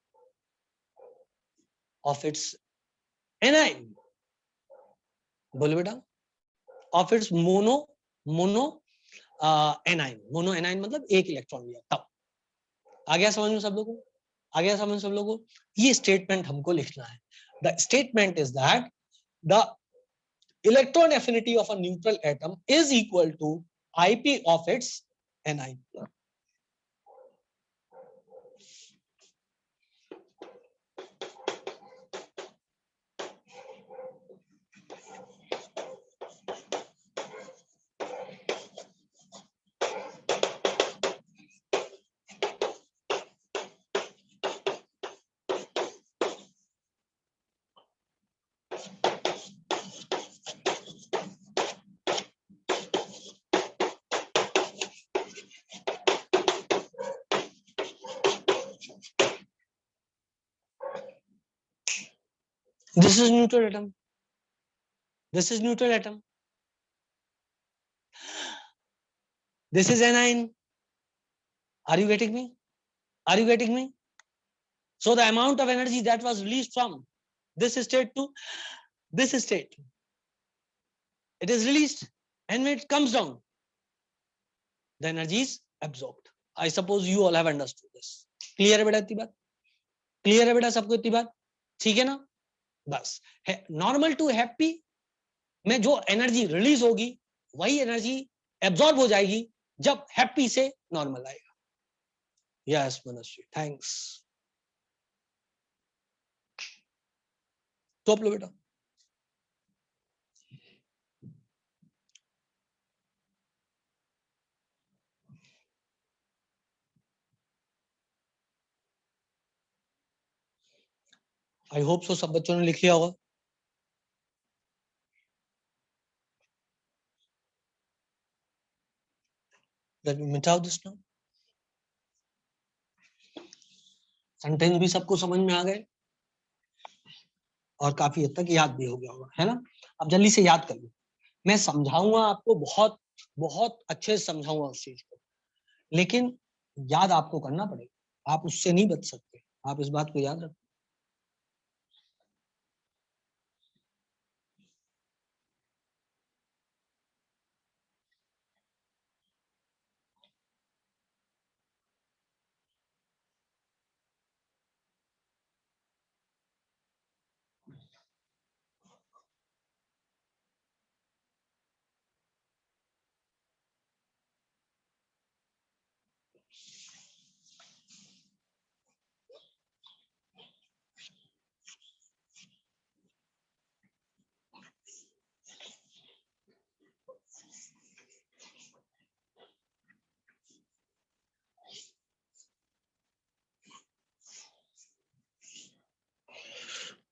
of its anion. बोलो बेटा, of its mono anion. Mono A9 मतलब एक electron लिया तब. आ गया समझ में सब लोगों को? आ गया समझ सब लोगों को? ये स्टेटमेंट हमको लिखना है. The statement is that the electron affinity of a neutral atom is equal to IP of its anion. This is neutral atom. This is neutral atom. This is anion. Are you getting me? Are you getting me? So the amount of energy that was released from this state to this state, it is released, and when it comes down, the energy is absorbed. I suppose you all have understood this. Clear है बेटा इतनी बात? Clear है बेटा सबको इतनी बात? ठीक है ना? बस नॉर्मल टू हैप्पी में जो एनर्जी रिलीज होगी वही एनर्जी एब्जॉर्ब हो जाएगी जब हैप्पी से नॉर्मल आएगा. यस मनस्वी, थैंक्स. टॉप लो बेटा. आई होप सो सब बच्चों ने लिख लिया होगा. Let me मिटाओ दिस नाउ. सेंटेंस भी सबको समझ में आ गए और काफी हद तक याद भी हो गया होगा, है ना. अब जल्दी से याद कर लो. मैं समझाऊंगा आपको, बहुत बहुत अच्छे से समझाऊंगा उस चीज को, लेकिन याद आपको करना पड़ेगा. आप उससे नहीं बच सकते. आप इस बात को याद रखो.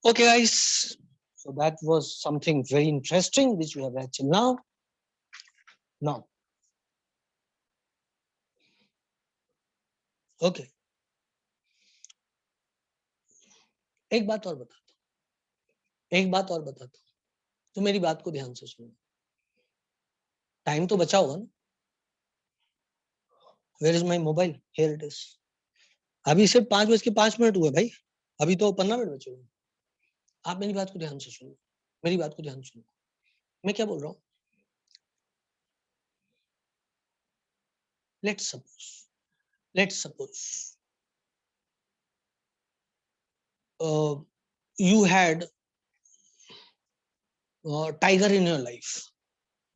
Okay, guys. So that was something very interesting which we have read till now. Now, okay. एक बात और बताता हूँ, एक बात और बताता हूँ, तो मेरी बात को ध्यान से सुनो. टाइम तो बचा होगा ना? Where is my mobile? Here it is. अभी सिर्फ 5:05 हुए भाई, अभी तो 15 मिनट बचे हुए. आप मेरी बात को ध्यान से सुनो, मेरी बात को ध्यान से सुनो. मैं क्या बोल रहा हूँ? Let's suppose you had tiger in your life.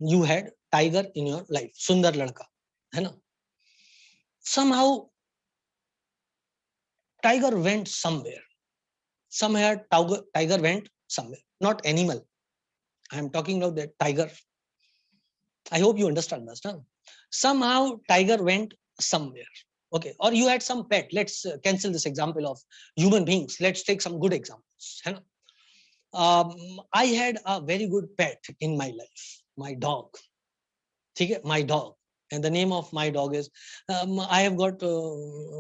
You had tiger in your life. सुंदर लड़का है ना? Somehow tiger went somewhere. Somehow tiger went somewhere. Not animal. I am talking about that tiger. I hope you understand this. Huh? Somehow tiger went somewhere. Okay. Or you had some pet. Let's cancel this example of human beings. Let's take some good examples. है ना? I had a very good pet in my life. My dog. ठीक है? My dog. And the name of my dog is, I have got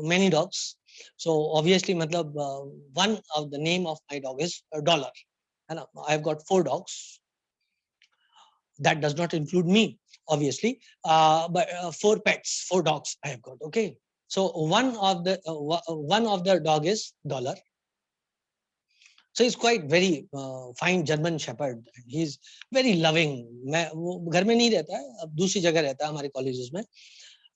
many dogs. So obviously, matlab, one of the name of my dog is Dollar. And I have got 4 dogs. That does not include me, obviously. But 4 pets, 4 dogs I have got. Okay. So one of the dog is Dollar. So he's quite very fine German Shepherd. He's very loving. मैं वो घर में नहीं रहता है, अब दूसरी जगह रहता है हमारे कॉलेजेस में.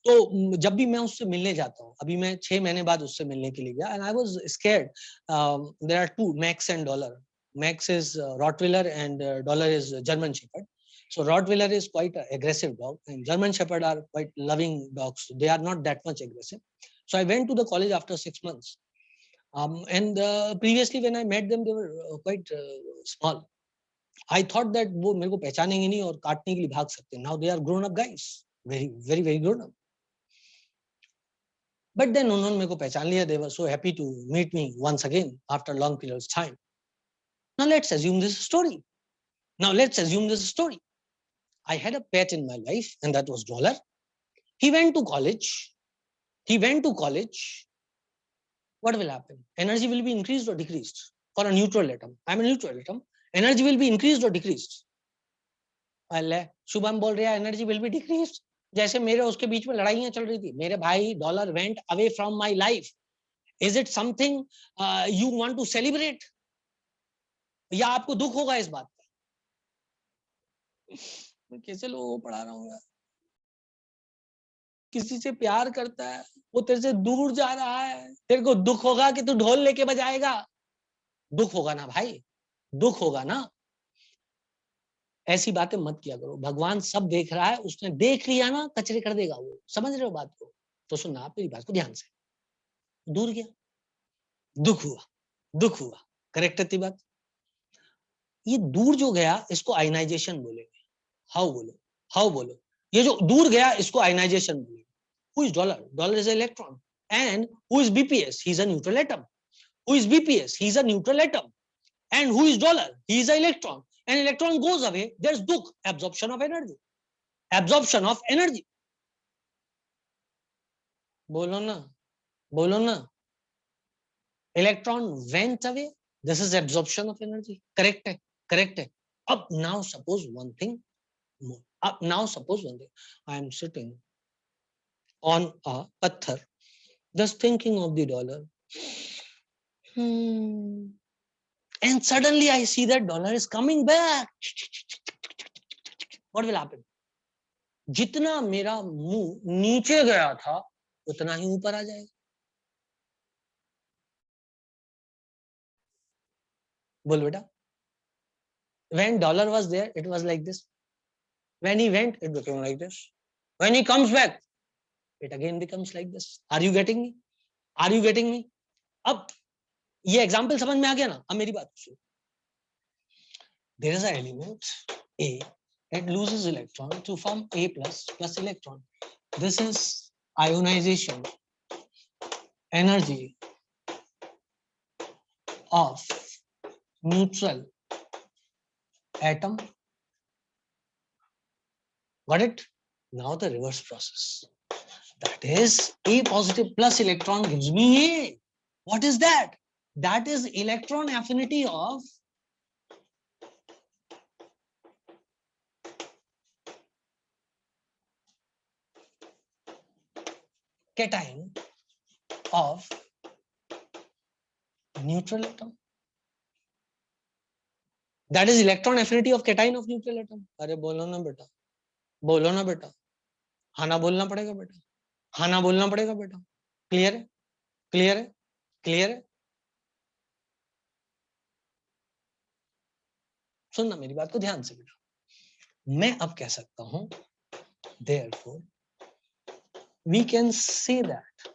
तो जब भी मैं उससे मिलने जाता हूँ, अभी मैं 6 महीने बाद उससे मिलने के लिए गया, and I was scared. There are 2, Max and Dollar. Max is Rottweiler and Dollar is German Shepherd. So Rottweiler is quite an aggressive dog, and German Shepherd are quite loving dogs. They are not that much aggressive. So I went to the college after 6 months. And previously when I met them, they were quite small. I thought that वो मेरे को पहचानेंगे नहीं और काटने के लिए भाग सकते हैं. Now they are grown up guys, very very very grown up. But then उन्होंने मेरे को पहचान लिया. They were so happy to meet me once again after long periods of time. Now let's assume this story. I had a pet in my life, and that was Dollar. He went to college. What will happen? Energy will be increased or decreased? For a neutral atom, I'm a neutral atom. Energy will be increased or decreased? Shubham बोल रहा है energy will B decreased. जैसे मेरे उसके बीच में लड़ाइयां चल रही थी. मेरे भाई dollar went away from my life. Is it something you want to celebrate, या आपको दुख होगा इस बात का? मैं कैसे लोगों को पढ़ा रहा हूँ यार. किसी से प्यार करता है, वो तेरे से दूर जा रहा है, तेरे को दुख होगा कि तू ढोल लेके बजाएगा? दुख होगा ना भाई, दुख होगा ना. ऐसी बातें मत किया करो. भगवान सब देख रहा है, उसने देख लिया ना, कचरे कर देगा वो. समझ रहे हो बात को? तो सुनना आप मेरी बात को ध्यान से. दूर गया, दुख हुआ. करेक्ट है बात. ये दूर जो गया इसको आयनाइजेशन बोलेंगे. हाउ बोलो. ये जो दूर गया इसको आयनाइजेशन बोलेंगे. Who is dollar? Dollar is an electron. And who is BPS? He's a neutral atom. Who is BPS? He's a neutral atom. And who is dollar? He is an electron. An electron goes away, there's dukh, absorption of energy. बोलो ना. Electron went away. This is absorption of energy. Correct hai. Up now suppose one thing more. I am sitting on a pathar, just thinking of the dollar. And suddenly I see that dollar is coming back. What will happen? जितना मेरा मुंह नीचे गया था उतना ही ऊपर आ जाएगा. बोल बेटा. When dollar was there, it was like this. When he went, it became like this. When he comes back, it again becomes like this. Are you getting me? अब ये एग्जांपल समझ में आ गया ना? अब मेरी बात सुनो. There is an element A. It loses electron to form A plus electron. This is ionization energy of neutral atom. Got it? Now the reverse process. That is A positive plus electron gives me A. What is that? That is electron affinity of cation of neutral atom. That is electron affinity of cation of neutral atom. अरे बोलो ना बेटा, बोलो ना बेटा, हाँ ना बोलना पड़ेगा बेटा, हाँ ना बोलना पड़ेगा बेटा. क्लियर है? क्लियर है? क्लियर है? सुनना मेरी बात को ध्यान से बेटा. मैं अब कह सकता हूं therefore we can say that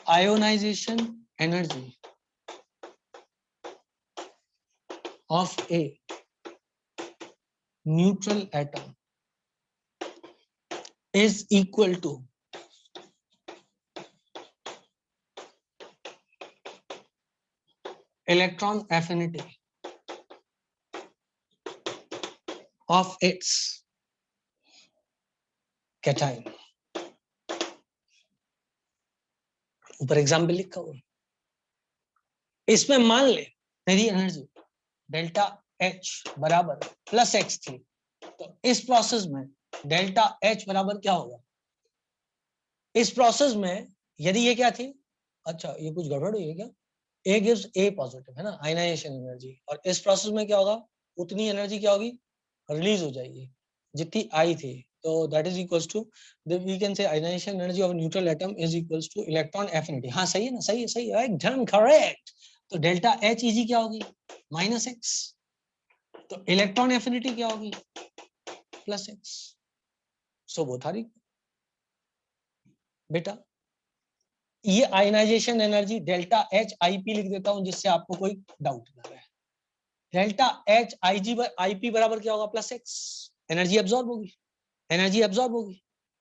ionization energy of a neutral atom is equal to electron affinity of its cation. ऊपर एग्जाम्पल लिखा हुआ. इसमें मान ले मेरी एनर्जी डेल्टा एच बराबर प्लस एक्स थी, तो इस प्रोसेस में डेल्टा एच बराबर क्या होगा? इस प्रोसेस में यदि ये क्या थी, अच्छा ये कुछ गड़बड़ हुई है क्या? ए गिव्स ए पॉजिटिव है ना, आयनाइजेशन एनर्जी, और इस प्रोसेस में क्या होगा? उतनी एनर्जी क्या होगी? रिलीज हो जाएगी जितनी आई थी. तो that is equals to we can say ionisation energy of neutral atom is equals to electron affinity. हाँ सही है ना, सही है, सही है, एकदम करेक्ट. तो डेल्टा एच इजी क्या होगी? Minus X. तो इलेक्ट्रॉन एफिनिटी क्या होगी? Plus X. So both are equal. बेटा ये ionisation energy delta H IP लिख देता हूं जिससे आपको कोई डाउट ना रहे. डेल्टा एच आईजी आईपी बराबर क्या होगा? Plus x. एनर्जी एब्जॉर्ब होगी, एनर्जी एब्जॉर्ब होगी,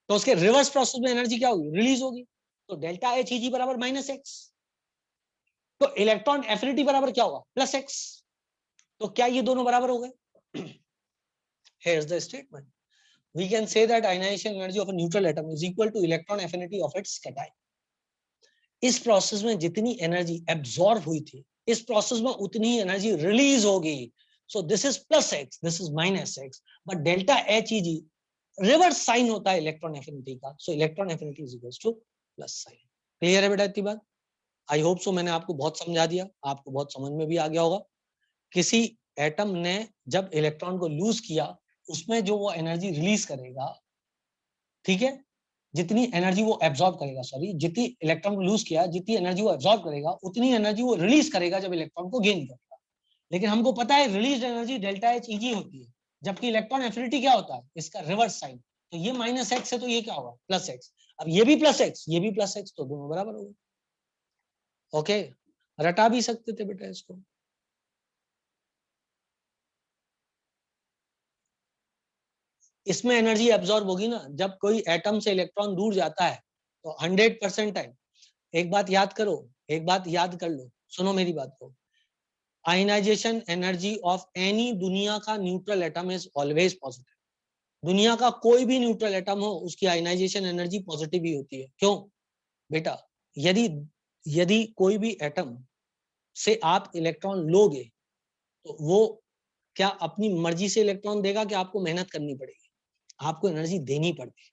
तो उसके रिवर्स प्रोसेस में एनर्जी क्या होगी? रिलीज होगी. तो डेल्टा एच ईजी बराबर माइनस एक्स. तो इलेक्ट्रॉन एफिनिटी बराबर क्या होगा? Plus x. तो क्या ये दोनों बराबर हो गए? Here's the statement. We can say that ionization energy of a neutral atom is equal to electron affinity of its cation. इस प्रोसेस में जितनी एनर्जी एब्जॉर्ब हुई थी, इस प्रोसेस में उतनी ही एनर्जी रिलीज होगी. So this is plus X, this is minus X, but delta H EG reverse sign होता है इलेक्ट्रॉन एफिनिटी का. So electron affinity is equals to plus sign. Clear है बेटा इतनी बात? आई होप सो मैंने आपको बहुत समझा दिया, आपको बहुत समझ में भी आ गया होगा. किसी एटम ने जब इलेक्ट्रॉन को लूज किया, उसमें जो वो एनर्जी रिलीज करेगा, ठीक है, जितनी एनर्जी वो एब्जॉर्ब करेगा, सॉरी जितनी इलेक्ट्रॉन को लूज किया, जितनी एनर्जी वो एब्जॉर्ब करेगा, उतनी एनर्जी वो रिलीज करेगा जब इलेक्ट्रॉन को गेन करेगा. लेकिन हमको पता है release energy delta H easy होती है, जबकि इलेक्ट्रॉन एफिनिटी क्या होता है? इसका रिवर्स साइन. तो ये माइनस एक्स है, तो ये क्या होगा? Plus x. अब ये भी प्लस एक्स, ये भी प्लस एक्स, तो दोनों बराबर हो गए. ओके, रटा भी सकते थे बेटा इसको. इसमें एनर्जी एब्जॉर्ब होगी ना, जब कोई एटम से इलेक्ट्रॉन दूर जाता है तो 100% टाइम. एक बात याद करो, एक बात याद कर लो, सुनो मेरी बात को. आयनाइजेशन एनर्जी ऑफ एनी दुनिया का neutral atom is always positive. दुनिया का कोई भी न्यूट्रल एटम हो, उसकी आयनाइजेशन एनर्जी पॉजिटिव ही होती है. क्यों बेटा? यदि यदि कोई भी एटम से आप इलेक्ट्रॉन लोगे, तो वो क्या अपनी मर्जी से इलेक्ट्रॉन देगा कि आपको मेहनत करनी पड़ेगी? आपको एनर्जी देनी पड़ती,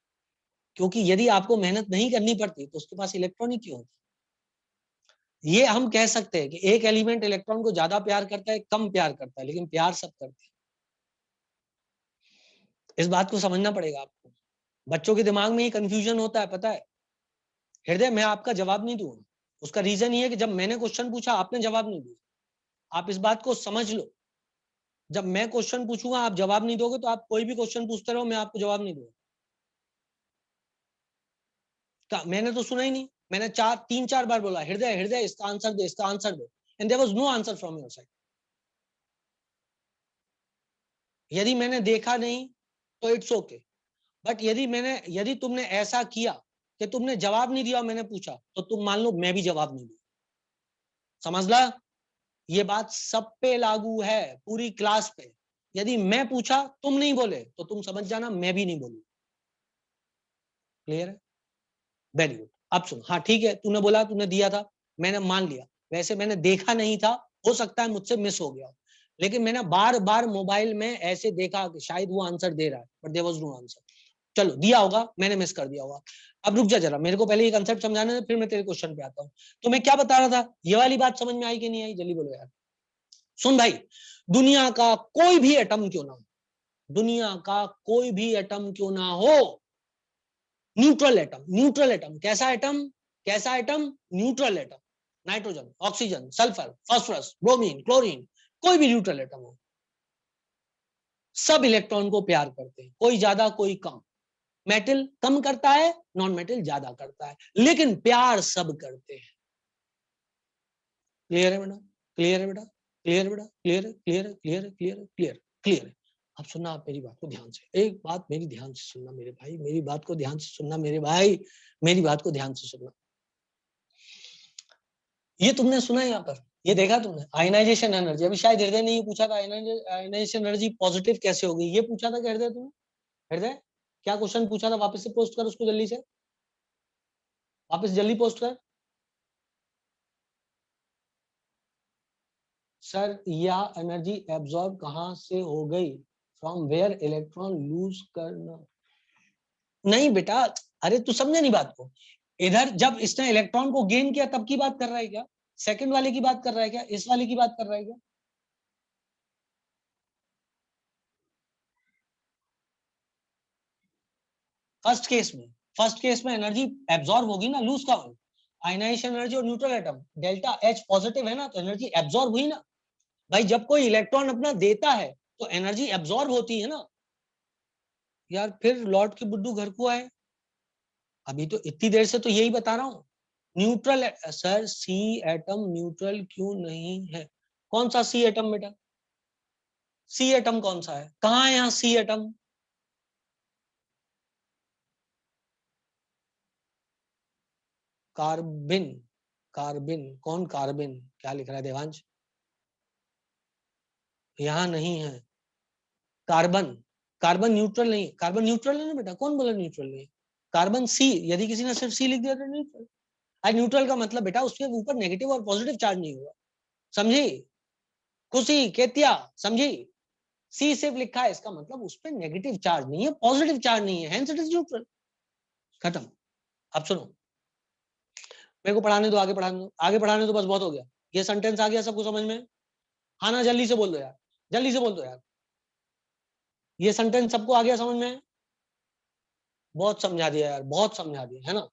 क्योंकि यदि आपको मेहनत नहीं करनी पड़ती तो उसके पास इलेक्ट्रॉन ही क्यों होता? ये हम कह सकते हैं कि एक एलिमेंट इलेक्ट्रॉन को ज्यादा प्यार करता है, कम प्यार करता है, लेकिन प्यार सब करते हैं. इस बात को समझना पड़ेगा आपको. बच्चों के दिमाग में ये कंफ्यूजन होता है, पता है हृदय. मैं आपका जवाब नहीं दूंगा, उसका रीजन ये है कि जब मैंने क्वेश्चन पूछा आपने जवाब नहीं दिया. आप इस बात को समझ लो, जब मैं क्वेश्चन पूछूंगा आप जवाब नहीं दोगे, तो आप कोई भी क्वेश्चन पूछते रहो, मैं आपको जवाब नहीं दूंगा. मैंने तो सुना ही नहीं. मैंने 3-4 बार बोला हृदय हृदय इसका आंसर दे, इसका आंसर दे, and there was no answer from your side. यदि मैंने देखा नहीं तो इट्स ओके, बट यदि तुमने ऐसा किया कि तुमने जवाब नहीं दिया और मैंने पूछा, तो तुम मान लो मैं भी जवाब नहीं दूं. समझ ला, ये बात सब पे लागू है, पूरी क्लास पे। यदि मैं पूछा तुम नहीं बोले तो तुम समझ जाना मैं भी नहीं बोलूं। क्लियर है? Very good. अब सुन, हाँ ठीक है, तूने बोला, तूने दिया था, मैंने मान लिया। वैसे मैंने देखा नहीं था, हो सकता है मुझसे मिस हो गया, लेकिन मैंने बार बार मोबाइल में ऐसे देखा कि शायद वो आंसर दे रहा है, but there was no answer. चलो दिया होगा, मैंने मिस कर दिया होगा। अब रुक जा जरा, मेरे को पहले ये कंसेप्ट समझाने दे, फिर मैं तेरे क्वेश्चन पे आता हूँ। तो मैं क्या बता रहा था, ये वाली बात समझ में आई कि नहीं आई, जल्दी बोलो यार। सुन भाई, दुनिया का कोई भी एटम क्यों ना हो, दुनिया का कोई भी एटम क्यों ना हो, न्यूट्रल एटम, न्यूट्रल एटम, कैसा एटम, कैसा atom, neutral atom, nitrogen, oxygen, sulphur, phosphorus, bromine, chlorine, कोई भी न्यूट्रल एटम हो, सब इलेक्ट्रॉन को प्यार करते हैं, कोई ज्यादा कोई कम। मेटल कम करता है, नॉन मेटल ज्यादा करता है, लेकिन प्यार सब करते हैं। क्लियर है बेटा? क्लियर है बेटा? क्लियर है बेटा? क्लियर है? क्लियर है? क्लियर है? क्लियर है? क्लियर क्लियर है? अब सुनना आप मेरी बात को ध्यान से, एक बात मेरी ध्यान से सुनना मेरे भाई, मेरी बात को ध्यान से सुनना मेरे भाई, मेरी बात को ध्यान से सुनना। ये तुमने सुना है यहाँ पर, ये देखा तुमने, आयनाइजेशन एनर्जी, अभी शायद हृदय ने ये पूछा था, आयनाइजेशन एनर्जी पॉजिटिव कैसे होगी, ये पूछा था क्या हृदय तुमने? हृदय क्या क्वेश्चन पूछा था, वापस से पोस्ट कर उसको, जल्दी से वापस जल्दी पोस्ट कर। सर यह एनर्जी एब्जॉर्ब कहां से हो गई, फ्रॉम वेयर इलेक्ट्रॉन लूज करना। नहीं बेटा, अरे तू समझे नहीं बात को, इधर जब इसने इलेक्ट्रॉन को गेन किया तब की बात कर रहा है क्या, सेकंड वाले की बात कर रहा है क्या, इस वाले की बात कर रहा है क्या? फर्स्ट केस में एनर्जी एब्जॉर्ब होगी ना, लूज का होगी, आयनाइजेशन एनर्जी और neutral atom, delta H positive है ना, तो एनर्जी एब्जॉर्ब हुई ना। भाई जब कोई इलेक्ट्रॉन अपना देता है तो एनर्जी एब्जॉर्ब होती है ना। यार फिर लौट के बुड्ढू घर को आए, अभी तो इतनी देर से तो यही बता रहा हूँ। Neutral, sir C atom neutral क्यों नहीं है, कौन सा सी एटम बेटा, सी एटम कौन सा है, कहाँ है यहाँ सी एटम? कार्बिन, कार्बिन कौन, कार्बिन क्या लिख रहा है देवांश, यहाँ नहीं है। कार्बन, कार्बन न्यूट्रल नहीं, कार्बन न्यूट्रल है ना बेटा, कौन बोला न्यूट्रल नहीं? कार्बन सी, यदि किसी ने सिर्फ सी लिख दिया तो न्यूट्रल। आज न्यूट्रल का मतलब बेटा उसके ऊपर नेगेटिव और पॉजिटिव चार्ज नहीं हुआ, समझी? खुशी केतिया, समझी? सी सिर्फ लिखा है, इसका मतलब उस पर नेगेटिव चार्ज नहीं है, पॉजिटिव चार्ज नहीं है, हेंस इट इज न्यूट्रल। खत्म। अब सुनो, मेरे को पढ़ाने दो, आगे पढ़ाने दो, आगे पढ़ाने दो, बस बहुत हो गया। ये सेंटेंस आ गया सबको समझ में? हाँ ना, जल्दी से बोल दो यार, जल्दी से बोल दो यार, ये सेंटेंस सबको आ गया समझ में? बहुत समझा दिया यार, बहुत समझा दिया है ना।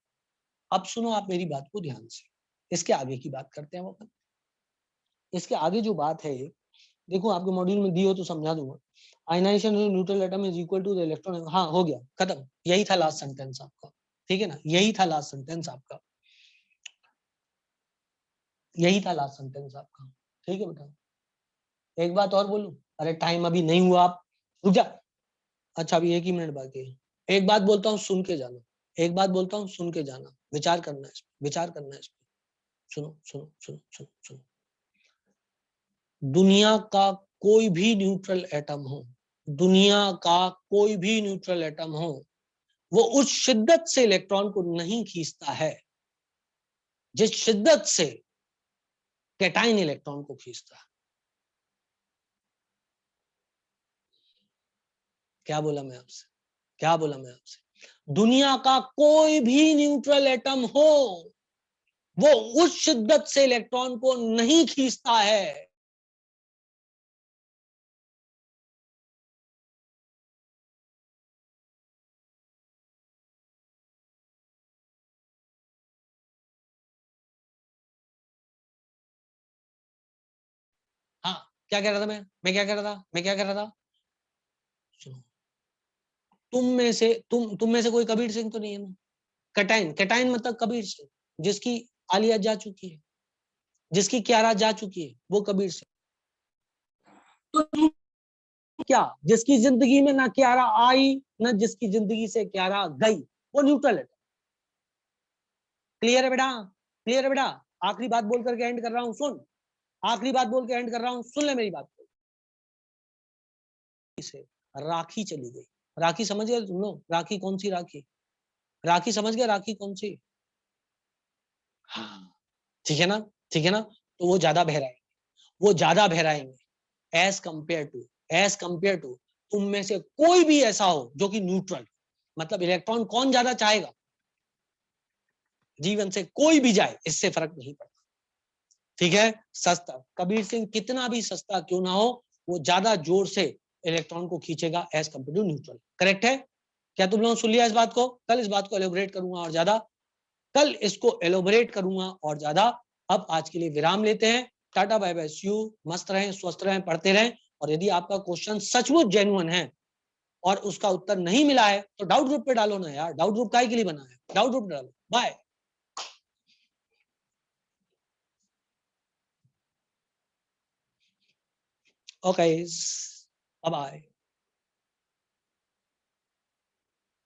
अब सुनो आप मेरी बात को ध्यान से, इसके आगे की बात करते हैं हम अपन। इसके आगे जो बात है, देखो आपके मॉड्यूल में दी हो तो समझा दूंगा। Ionisation neutral atom is equal to the electron, हाँ हो गया खत्म, यही था लास्ट सेंटेंस आपका, ठीक है ना, यही था लास्ट सेंटेंस आपका, यही था लास्ट सेंटेंस आपका, ठीक है बेटा? एक बात और बोलूं, अरे टाइम अभी नहीं हुआ, आप रुक जा। अच्छा अभी 1 ही मिनट बाकी है, एक बात बोलता हूँ सुन के जाना, एक बात बोलता हूँ सुन के जाना, विचार करना है, विचार करना है इस पे। सुनो सुनो सुनो सुनो सुनो, दुनिया का कोई भी न्यूट्रल एटम हो, दुनिया का कोई भी न्यूट्रल एटम हो, वो उस शिद्दत से इलेक्ट्रॉन को नहीं खींचता है जिस शिद्दत से कैटाइन इलेक्ट्रॉन को खींचता है। क्या बोला मैं आपसे, क्या बोला मैं आपसे? दुनिया का कोई भी न्यूट्रल एटम हो, वो उस शिद्दत से इलेक्ट्रॉन को नहीं खींचता है। हाँ, क्या कह रहा था मैं क्या कह रहा था, मैं क्या कह रहा था? सुनो, तुम में से कोई कबीर सिंह तो नहीं है ना? कैटाइन, कैटाइन मतलब कबीर सिंह, जिसकी आलिया जा चुकी है, जिसकी क्यारा जा चुकी है, वो कबीर सिंह। तो क्या, जिसकी जिंदगी में ना क्यारा आई, ना जिसकी जिंदगी से क्यारा गई, वो न्यूट्रल है। क्लियर है बेटा? क्लियर है बेटा? आखिरी बात बोल करके एंड कर रहा हूं, सुन, आखिरी बात बोल के एंड कर रहा हूं, सुन ले मेरी बात को। इसे राखी चली गई, राखी समझ गए तुम लोग? राखी कौन सी राखी? राखी समझ गए? राखी कौन सी? हाँ, ठीक है ना, ठीक है ना। तो वो ज्यादा बहराएंगे, वो ज्यादा बहराएंगे एज कंपेयर टू तुम में से कोई भी ऐसा हो जो कि न्यूट्रल, मतलब इलेक्ट्रॉन कौन ज्यादा चाहेगा? जीवन से कोई भी जाए इससे फर्क नहीं पड़ता, ठीक है। सस्ता कबीर सिंह कितना भी सस्ता क्यों ना हो, वो ज्यादा जोर से इलेक्ट्रॉन को खींचेगा as compare to neutral. Correct है? क्या तुम लोगों ने सुन लिया इस बात को? कल इस बात को एलोबरेट करूंगा और ज्यादा, कल इसको एलोबरेट करूंगा और ज्यादा। अब आज के लिए विराम लेते हैं। Tata bye bye, see you. मस्त रहें, स्वस्थ रहें, पढ़ते रहें। और यदि आपका क्वेश्चन सचमुच जेन्युइन है और उसका उत्तर नहीं मिला है तो डाउट ग्रुप पे डालो ना यार, डाउट ग्रुप काहे के लिए बना है? डाउट ग्रुप डालो। बाय। Okay, bye bye.